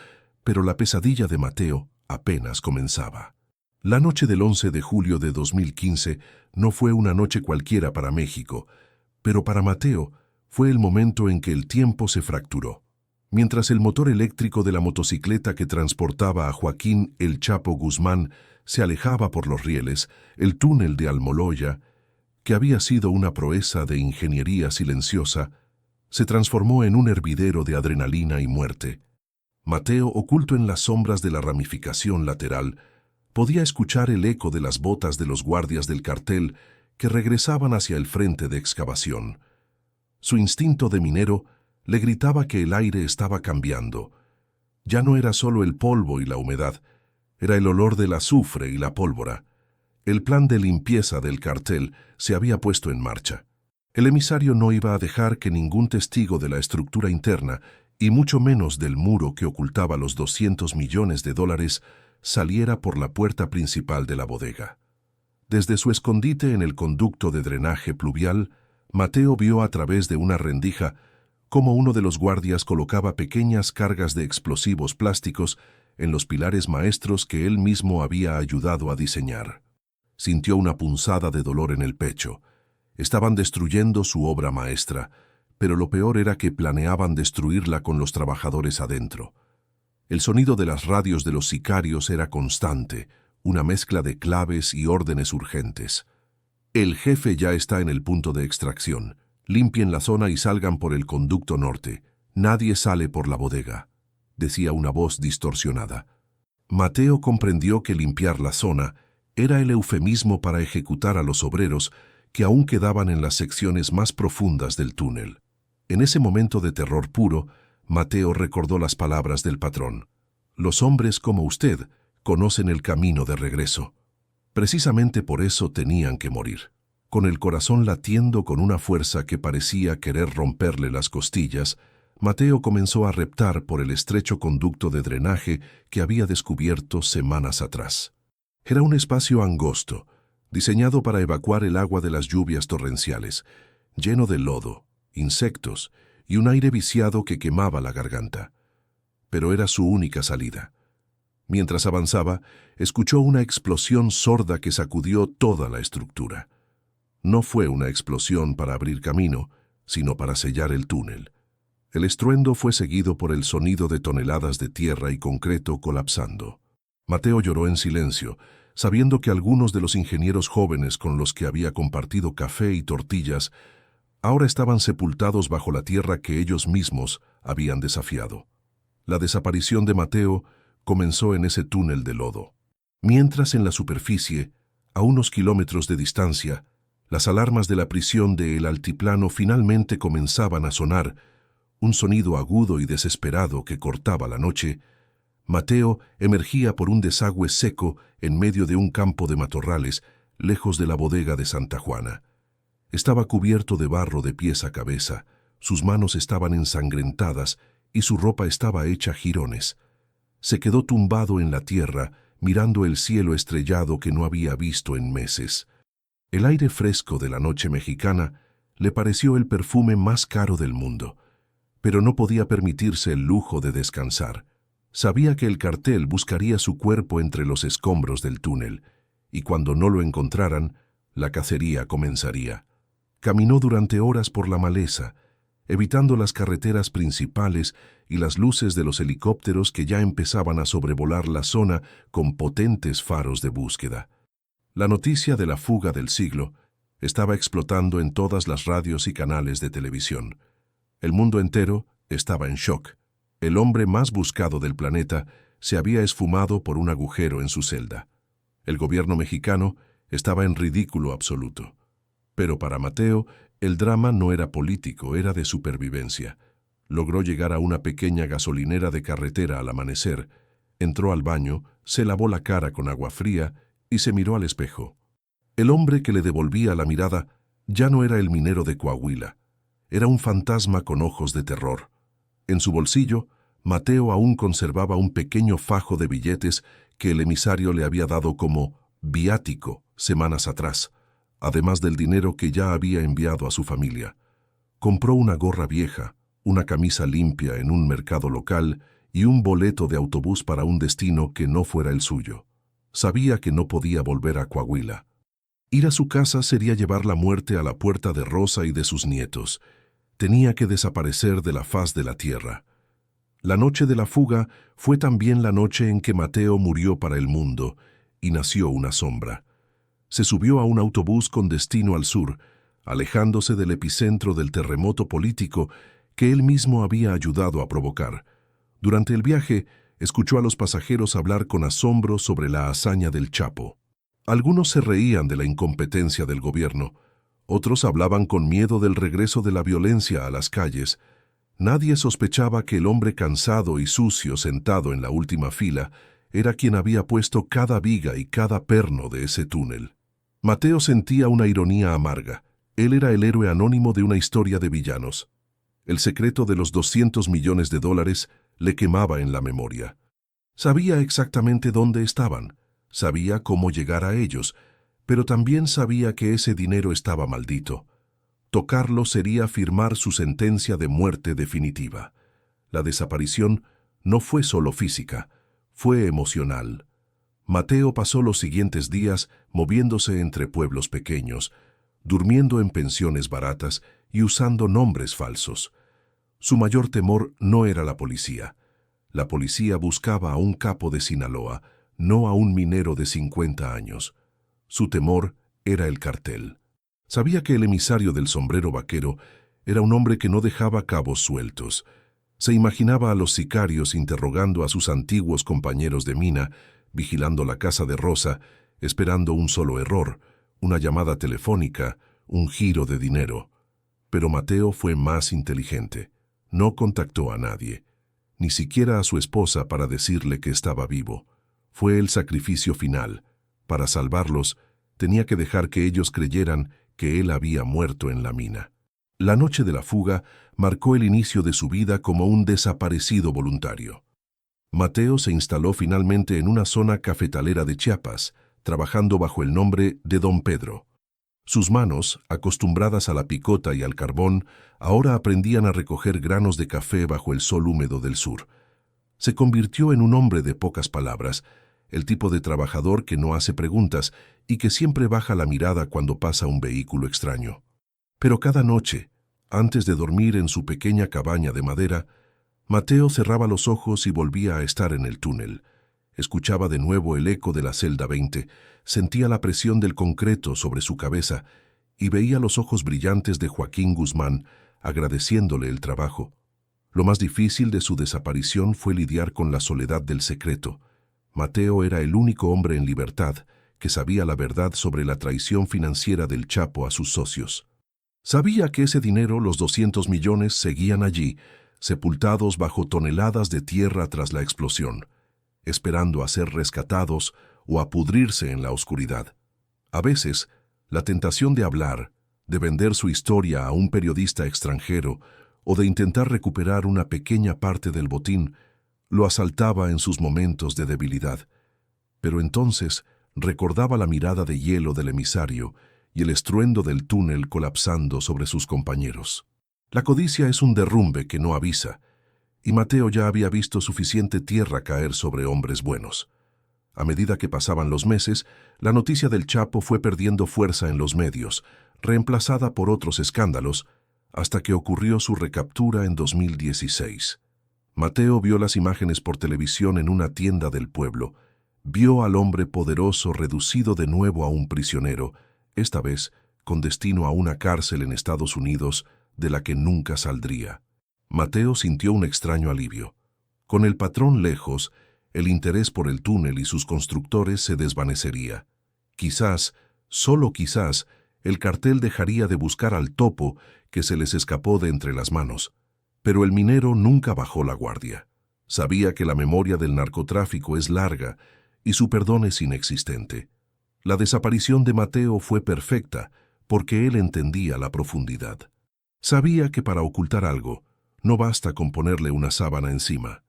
pero la pesadilla de Mateo apenas comenzaba. La noche del 11 de julio de 2015 no fue una noche cualquiera para México, pero para Mateo fue el momento en que el tiempo se fracturó. Mientras el motor eléctrico de la motocicleta que transportaba a Joaquín El Chapo Guzmán se alejaba por los rieles, el túnel de Almoloya, que había sido una proeza de ingeniería silenciosa, se transformó en un hervidero de adrenalina y muerte. Mateo, oculto en las sombras de la ramificación lateral, podía escuchar el eco de las botas de los guardias del cartel que regresaban hacia el frente de excavación. Su instinto de minero le gritaba que el aire estaba cambiando. Ya no era solo el polvo y la humedad, era el olor del azufre y la pólvora. El plan de limpieza del cartel se había puesto en marcha. El emisario no iba a dejar que ningún testigo de la estructura interna, y mucho menos del muro que ocultaba los 200 millones de dólares, saliera por la puerta principal de la bodega. Desde su escondite en el conducto de drenaje pluvial, Mateo vio a través de una rendija cómo uno de los guardias colocaba pequeñas cargas de explosivos plásticos en los pilares maestros que él mismo había ayudado a diseñar. Sintió una punzada de dolor en el pecho. Estaban destruyendo su obra maestra, pero lo peor era que planeaban destruirla con los trabajadores adentro. El sonido de las radios de los sicarios era constante, una mezcla de claves y órdenes urgentes. El jefe ya está en el punto de extracción. Limpien la zona y salgan por el conducto norte. Nadie sale por la bodega, decía una voz distorsionada. Mateo comprendió que limpiar la zona era el eufemismo para ejecutar a los obreros que aún quedaban en las secciones más profundas del túnel. En ese momento de terror puro, Mateo recordó las palabras del patrón. Los hombres como usted conocen el camino de regreso. Precisamente por eso tenían que morir. Con el corazón latiendo con una fuerza que parecía querer romperle las costillas, Mateo comenzó a reptar por el estrecho conducto de drenaje que había descubierto semanas atrás. Era un espacio angosto, diseñado para evacuar el agua de las lluvias torrenciales, lleno de lodo, insectos y un aire viciado que quemaba la garganta. Pero era su única salida. Mientras avanzaba, escuchó una explosión sorda que sacudió toda la estructura. No fue una explosión para abrir camino, sino para sellar el túnel. El estruendo fue seguido por el sonido de toneladas de tierra y concreto colapsando. Mateo lloró en silencio, sabiendo que algunos de los ingenieros jóvenes con los que había compartido café y tortillas ahora estaban sepultados bajo la tierra que ellos mismos habían desafiado. La desaparición de Mateo comenzó en ese túnel de lodo. Mientras en la superficie, a unos kilómetros de distancia, las alarmas de la prisión de El Altiplano finalmente comenzaban a sonar, un sonido agudo y desesperado que cortaba la noche, Mateo emergía por un desagüe seco en medio de un campo de matorrales, lejos de la bodega de Santa Juana. Estaba cubierto de barro de pies a cabeza, sus manos estaban ensangrentadas y su ropa estaba hecha jirones. Se quedó tumbado en la tierra, mirando el cielo estrellado que no había visto en meses. El aire fresco de la noche mexicana le pareció el perfume más caro del mundo, pero no podía permitirse el lujo de descansar. Sabía que el cartel buscaría su cuerpo entre los escombros del túnel, y cuando no lo encontraran, la cacería comenzaría. Caminó durante horas por la maleza, evitando las carreteras principales y las luces de los helicópteros que ya empezaban a sobrevolar la zona con potentes faros de búsqueda. La noticia de la fuga del siglo estaba explotando en todas las radios y canales de televisión. El mundo entero estaba en shock. El hombre más buscado del planeta se había esfumado por un agujero en su celda. El gobierno mexicano estaba en ridículo absoluto. Pero para Mateo, el drama no era político, era de supervivencia. Logró llegar a una pequeña gasolinera de carretera al amanecer, entró al baño, se lavó la cara con agua fría y se miró al espejo. El hombre que le devolvía la mirada ya no era el minero de Coahuila. Era un fantasma con ojos de terror. En su bolsillo, Mateo aún conservaba un pequeño fajo de billetes que el emisario le había dado como viático semanas atrás, además del dinero que ya había enviado a su familia. Compró una gorra vieja, una camisa limpia en un mercado local y un boleto de autobús para un destino que no fuera el suyo. Sabía que no podía volver a Coahuila. Ir a su casa sería llevar la muerte a la puerta de Rosa y de sus nietos. Tenía que desaparecer de la faz de la tierra. La noche de la fuga fue también la noche en que Mateo murió para el mundo y nació una sombra. Se subió a un autobús con destino al sur, alejándose del epicentro del terremoto político que él mismo había ayudado a provocar. Durante el viaje, escuchó a los pasajeros hablar con asombro sobre la hazaña del Chapo. Algunos se reían de la incompetencia del gobierno, otros hablaban con miedo del regreso de la violencia a las calles. Nadie sospechaba que el hombre cansado y sucio sentado en la última fila era quien había puesto cada viga y cada perno de ese túnel. Mateo sentía una ironía amarga. Él era el héroe anónimo de una historia de villanos. El secreto de los $200 millones le quemaba en la memoria. Sabía exactamente dónde estaban, sabía cómo llegar a ellos, pero también sabía que ese dinero estaba maldito. Tocarlo sería firmar su sentencia de muerte definitiva. La desaparición no fue solo física, fue emocional. Mateo pasó los siguientes días moviéndose entre pueblos pequeños, durmiendo en pensiones baratas y usando nombres falsos. Su mayor temor no era la policía. La policía buscaba a un capo de Sinaloa, no a un minero de 50 años. Su temor era el cartel. Sabía que el emisario del sombrero vaquero era un hombre que no dejaba cabos sueltos. Se imaginaba a los sicarios interrogando a sus antiguos compañeros de mina, vigilando la casa de Rosa, esperando un solo error, una llamada telefónica, un giro de dinero. Pero Mateo fue más inteligente. No contactó a nadie, ni siquiera a su esposa para decirle que estaba vivo. Fue el sacrificio final. Para salvarlos, tenía que dejar que ellos creyeran que él había muerto en la mina. La noche de la fuga marcó el inicio de su vida como un desaparecido voluntario. Mateo se instaló finalmente en una zona cafetalera de Chiapas, trabajando bajo el nombre de Don Pedro. Sus manos, acostumbradas a la picota y al carbón, ahora aprendían a recoger granos de café bajo el sol húmedo del sur. Se convirtió en un hombre de pocas palabras, el tipo de trabajador que no hace preguntas y que siempre baja la mirada cuando pasa un vehículo extraño. Pero cada noche, antes de dormir en su pequeña cabaña de madera, Mateo cerraba los ojos y volvía a estar en el túnel. Escuchaba de nuevo el eco de la celda 20, sentía la presión del concreto sobre su cabeza y veía los ojos brillantes de Joaquín Guzmán, agradeciéndole el trabajo. Lo más difícil de su desaparición fue lidiar con la soledad del secreto. Mateo era el único hombre en libertad que sabía la verdad sobre la traición financiera del Chapo a sus socios. Sabía que ese dinero, los 200 millones, seguían allí, sepultados bajo toneladas de tierra tras la explosión, esperando a ser rescatados o a pudrirse en la oscuridad. A veces, la tentación de hablar, de vender su historia a un periodista extranjero o de intentar recuperar una pequeña parte del botín, lo asaltaba en sus momentos de debilidad. Pero entonces recordaba la mirada de hielo del emisario y el estruendo del túnel colapsando sobre sus compañeros. La codicia es un derrumbe que no avisa, y Mateo ya había visto suficiente tierra caer sobre hombres buenos. A medida que pasaban los meses, la noticia del Chapo fue perdiendo fuerza en los medios, reemplazada por otros escándalos, hasta que ocurrió su recaptura en 2016. Mateo vio las imágenes por televisión en una tienda del pueblo. Vio al hombre poderoso reducido de nuevo a un prisionero, esta vez con destino a una cárcel en Estados Unidos de la que nunca saldría. Mateo sintió un extraño alivio. Con el patrón lejos, el interés por el túnel y sus constructores se desvanecería. Quizás, solo quizás, el cartel dejaría de buscar al topo que se les escapó de entre las manos. Pero el minero nunca bajó la guardia. Sabía que la memoria del narcotráfico es larga y su perdón es inexistente. La desaparición de Mateo fue perfecta porque él entendía la profundidad. Sabía que para ocultar algo, no basta con ponerle una sábana encima.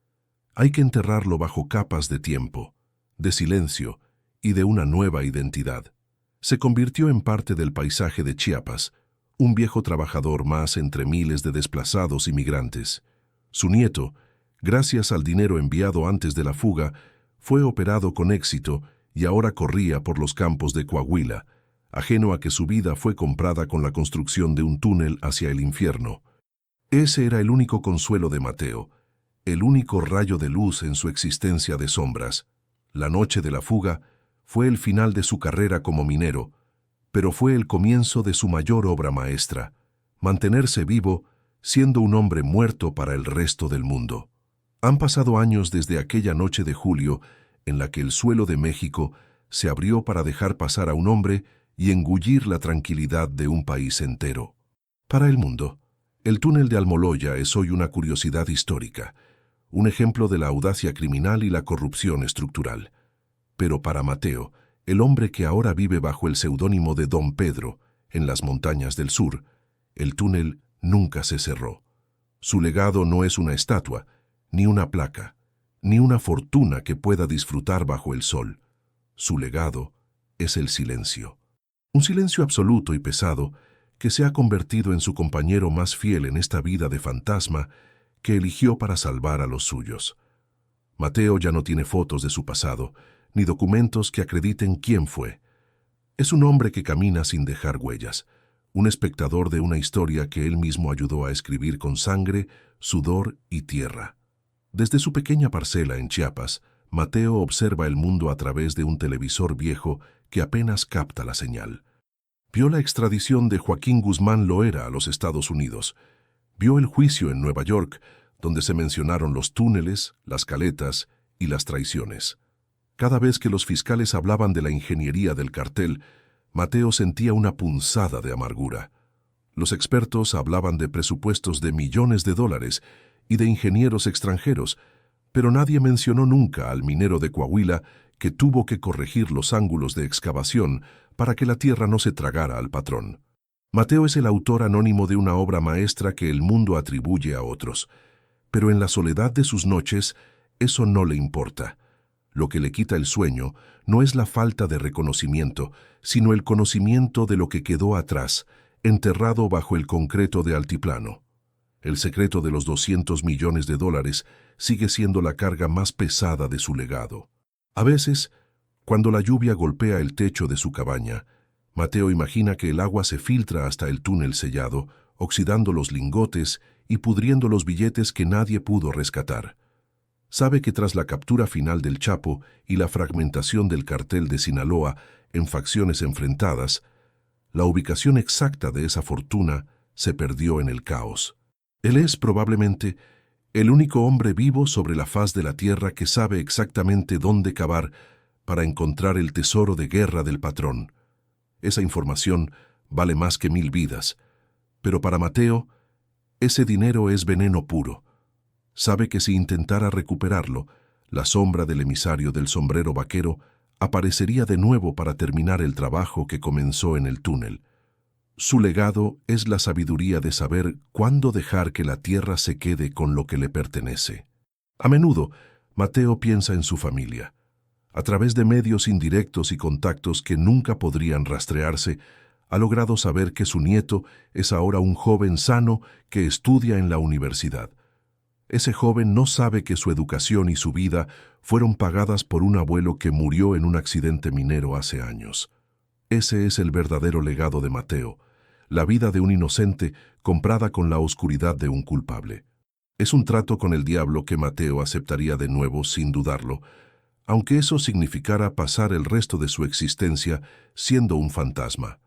Hay que enterrarlo bajo capas de tiempo, de silencio y de una nueva identidad. Se convirtió en parte del paisaje de Chiapas, un viejo trabajador más entre miles de desplazados y migrantes. Su nieto, gracias al dinero enviado antes de la fuga, fue operado con éxito y ahora corría por los campos de Coahuila, ajeno a que su vida fue comprada con la construcción de un túnel hacia el infierno. Ese era el único consuelo de Mateo, el único rayo de luz en su existencia de sombras. La noche de la fuga fue el final de su carrera como minero, pero fue el comienzo de su mayor obra maestra, mantenerse vivo siendo un hombre muerto para el resto del mundo. Han pasado años desde aquella noche de julio en la que el suelo de México se abrió para dejar pasar a un hombre y engullir la tranquilidad de un país entero. Para el mundo, el túnel de Almoloya es hoy una curiosidad histórica, un ejemplo de la audacia criminal y la corrupción estructural. Pero para Mateo, el hombre que ahora vive bajo el seudónimo de Don Pedro, en las montañas del sur, el túnel nunca se cerró. Su legado no es una estatua, ni una placa, ni una fortuna que pueda disfrutar bajo el sol. Su legado es el silencio. Un silencio absoluto y pesado que se ha convertido en su compañero más fiel en esta vida de fantasma que eligió para salvar a los suyos. Mateo ya no tiene fotos de su pasado, ni documentos que acrediten quién fue. Es un hombre que camina sin dejar huellas, un espectador de una historia que él mismo ayudó a escribir con sangre, sudor y tierra. Desde su pequeña parcela en Chiapas, Mateo observa el mundo a través de un televisor viejo que apenas capta la señal. Vio la extradición de Joaquín Guzmán Loera a los Estados Unidos. Vio el juicio en Nueva York, donde se mencionaron los túneles, las caletas y las traiciones. Cada vez que los fiscales hablaban de la ingeniería del cartel, Mateo sentía una punzada de amargura. Los expertos hablaban de presupuestos de millones de dólares y de ingenieros extranjeros, pero nadie mencionó nunca al minero de Coahuila que tuvo que corregir los ángulos de excavación para que la tierra no se tragara al patrón. Mateo es el autor anónimo de una obra maestra que el mundo atribuye a otros, pero en la soledad de sus noches eso no le importa. Lo que le quita el sueño no es la falta de reconocimiento, sino el conocimiento de lo que quedó atrás, enterrado bajo el concreto de altiplano. El secreto de los 200 millones de dólares sigue siendo la carga más pesada de su legado. A veces, cuando la lluvia golpea el techo de su cabaña, Mateo imagina que el agua se filtra hasta el túnel sellado, oxidando los lingotes y pudriendo los billetes que nadie pudo rescatar. Sabe que tras la captura final del Chapo y la fragmentación del cartel de Sinaloa en facciones enfrentadas, la ubicación exacta de esa fortuna se perdió en el caos. Él es, probablemente, el único hombre vivo sobre la faz de la tierra que sabe exactamente dónde cavar para encontrar el tesoro de guerra del patrón. Esa información vale más que 1000 vidas, pero para Mateo, ese dinero es veneno puro. Sabe que si intentara recuperarlo, la sombra del emisario del sombrero vaquero aparecería de nuevo para terminar el trabajo que comenzó en el túnel. Su legado es la sabiduría de saber cuándo dejar que la tierra se quede con lo que le pertenece. A menudo, Mateo piensa en su familia. A través de medios indirectos y contactos que nunca podrían rastrearse, ha logrado saber que su nieto es ahora un joven sano que estudia en la universidad. Ese joven no sabe que su educación y su vida fueron pagadas por un abuelo que murió en un accidente minero hace años. Ese es el verdadero legado de Mateo, la vida de un inocente comprada con la oscuridad de un culpable. Es un trato con el diablo que Mateo aceptaría de nuevo sin dudarlo, aunque eso significara pasar el resto de su existencia siendo un fantasma.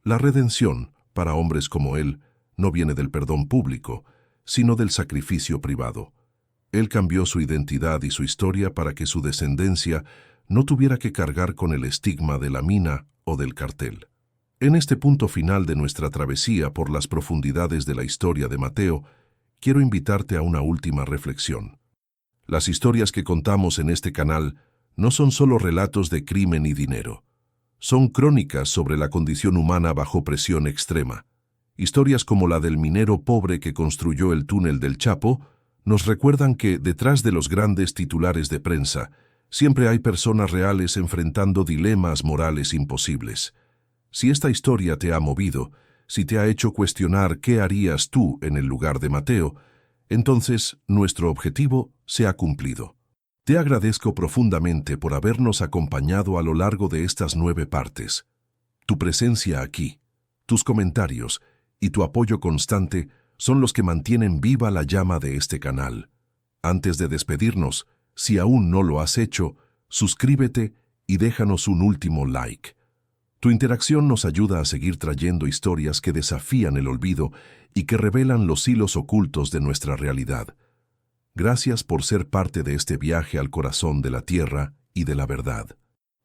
La redención, para hombres como él, no viene del perdón público, sino del sacrificio privado. Él cambió su identidad y su historia para que su descendencia no tuviera que cargar con el estigma de la mina o del cartel. En este punto final de nuestra travesía por las profundidades de la historia de Mateo, quiero invitarte a una última reflexión. Las historias que contamos en este canal no son solo relatos de crimen y dinero. Son crónicas sobre la condición humana bajo presión extrema. Historias como la del minero pobre que construyó el túnel del Chapo nos recuerdan que detrás de los grandes titulares de prensa siempre hay personas reales enfrentando dilemas morales imposibles. Si esta historia te ha movido, si te ha hecho cuestionar qué harías tú en el lugar de Mateo, entonces nuestro objetivo se ha cumplido. Te agradezco profundamente por habernos acompañado a lo largo de estas 9 partes. Tu presencia aquí, tus comentarios y tu apoyo constante son los que mantienen viva la llama de este canal. Antes de despedirnos, si aún no lo has hecho, suscríbete y déjanos un último like. Tu interacción nos ayuda a seguir trayendo historias que desafían el olvido y que revelan los hilos ocultos de nuestra realidad. Gracias por ser parte de este viaje al corazón de la tierra y de la verdad.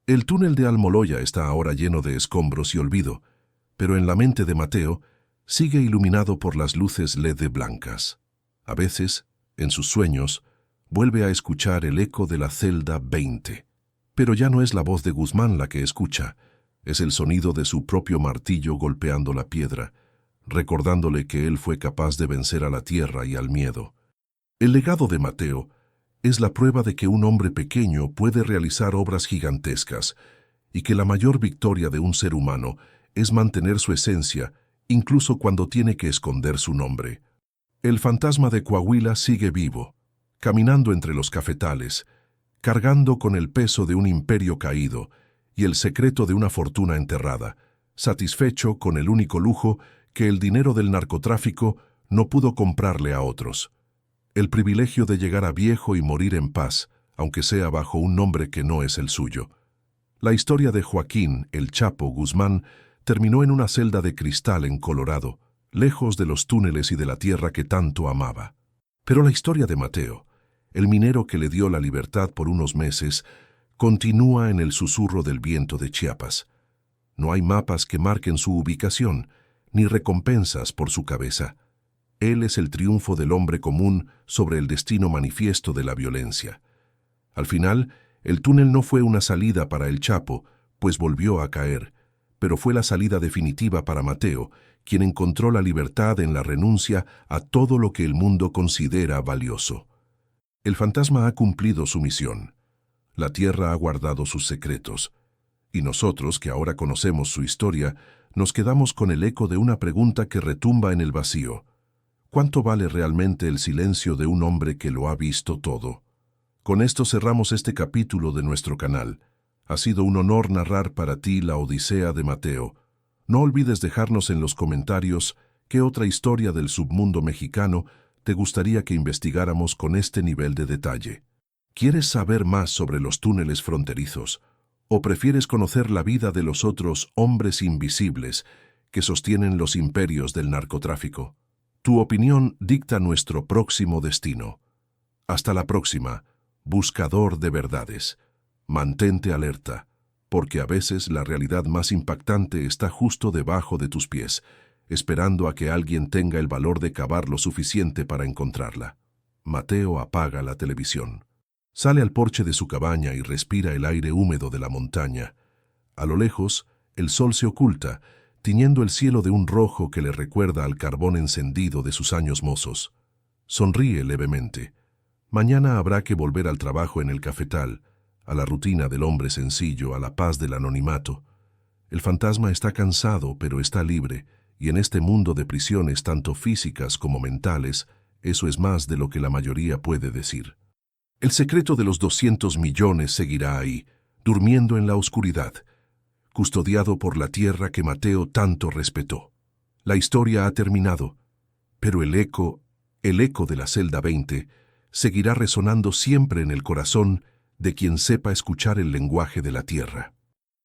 El túnel de Almoloya está ahora lleno de escombros y olvido, pero en la mente de Mateo sigue iluminado por las luces LED blancas. A veces, en sus sueños, vuelve a escuchar el eco de la celda 20. Pero ya no es la voz de Guzmán la que escucha, es el sonido de su propio martillo golpeando la piedra, recordándole que él fue capaz de vencer a la tierra y al miedo. El legado de Mateo es la prueba de que un hombre pequeño puede realizar obras gigantescas y que la mayor victoria de un ser humano es mantener su esencia, incluso cuando tiene que esconder su nombre. El fantasma de Coahuila sigue vivo, caminando entre los cafetales, cargando con el peso de un imperio caído y el secreto de una fortuna enterrada, satisfecho con el único lujo que el dinero del narcotráfico no pudo comprarle a otros: el privilegio de llegar a viejo y morir en paz, aunque sea bajo un nombre que no es el suyo. La historia de Joaquín, el Chapo Guzmán, terminó en una celda de cristal en Colorado, lejos de los túneles y de la tierra que tanto amaba. Pero la historia de Mateo, el minero que le dio la libertad por unos meses, continúa en el susurro del viento de Chiapas. No hay mapas que marquen su ubicación, ni recompensas por su cabeza. Él es el triunfo del hombre común sobre el destino manifiesto de la violencia. Al final, el túnel no fue una salida para el Chapo, pues volvió a caer, pero fue la salida definitiva para Mateo, quien encontró la libertad en la renuncia a todo lo que el mundo considera valioso. El fantasma ha cumplido su misión. La tierra ha guardado sus secretos. Y nosotros, que ahora conocemos su historia, nos quedamos con el eco de una pregunta que retumba en el vacío. ¿Cuánto vale realmente el silencio de un hombre que lo ha visto todo? Con esto cerramos este capítulo de nuestro canal. Ha sido un honor narrar para ti la Odisea de Mateo. No olvides dejarnos en los comentarios qué otra historia del submundo mexicano te gustaría que investigáramos con este nivel de detalle. ¿Quieres saber más sobre los túneles fronterizos? ¿O prefieres conocer la vida de los otros hombres invisibles que sostienen los imperios del narcotráfico? Tu opinión dicta nuestro próximo destino. Hasta la próxima, buscador de verdades. Mantente alerta, porque a veces la realidad más impactante está justo debajo de tus pies, esperando a que alguien tenga el valor de cavar lo suficiente para encontrarla. Mateo apaga la televisión. Sale al porche de su cabaña y respira el aire húmedo de la montaña. A lo lejos, el sol se oculta, tiñendo el cielo de un rojo que le recuerda al carbón encendido de sus años mozos. Sonríe levemente. Mañana habrá que volver al trabajo en el cafetal, a la rutina del hombre sencillo, a la paz del anonimato. El fantasma está cansado, pero está libre, y en este mundo de prisiones tanto físicas como mentales, eso es más de lo que la mayoría puede decir. El secreto de los 200 millones seguirá ahí, durmiendo en la oscuridad, custodiado por la tierra que Mateo tanto respetó. La historia ha terminado, pero el eco de la celda 20, seguirá resonando siempre en el corazón de quien sepa escuchar el lenguaje de la tierra.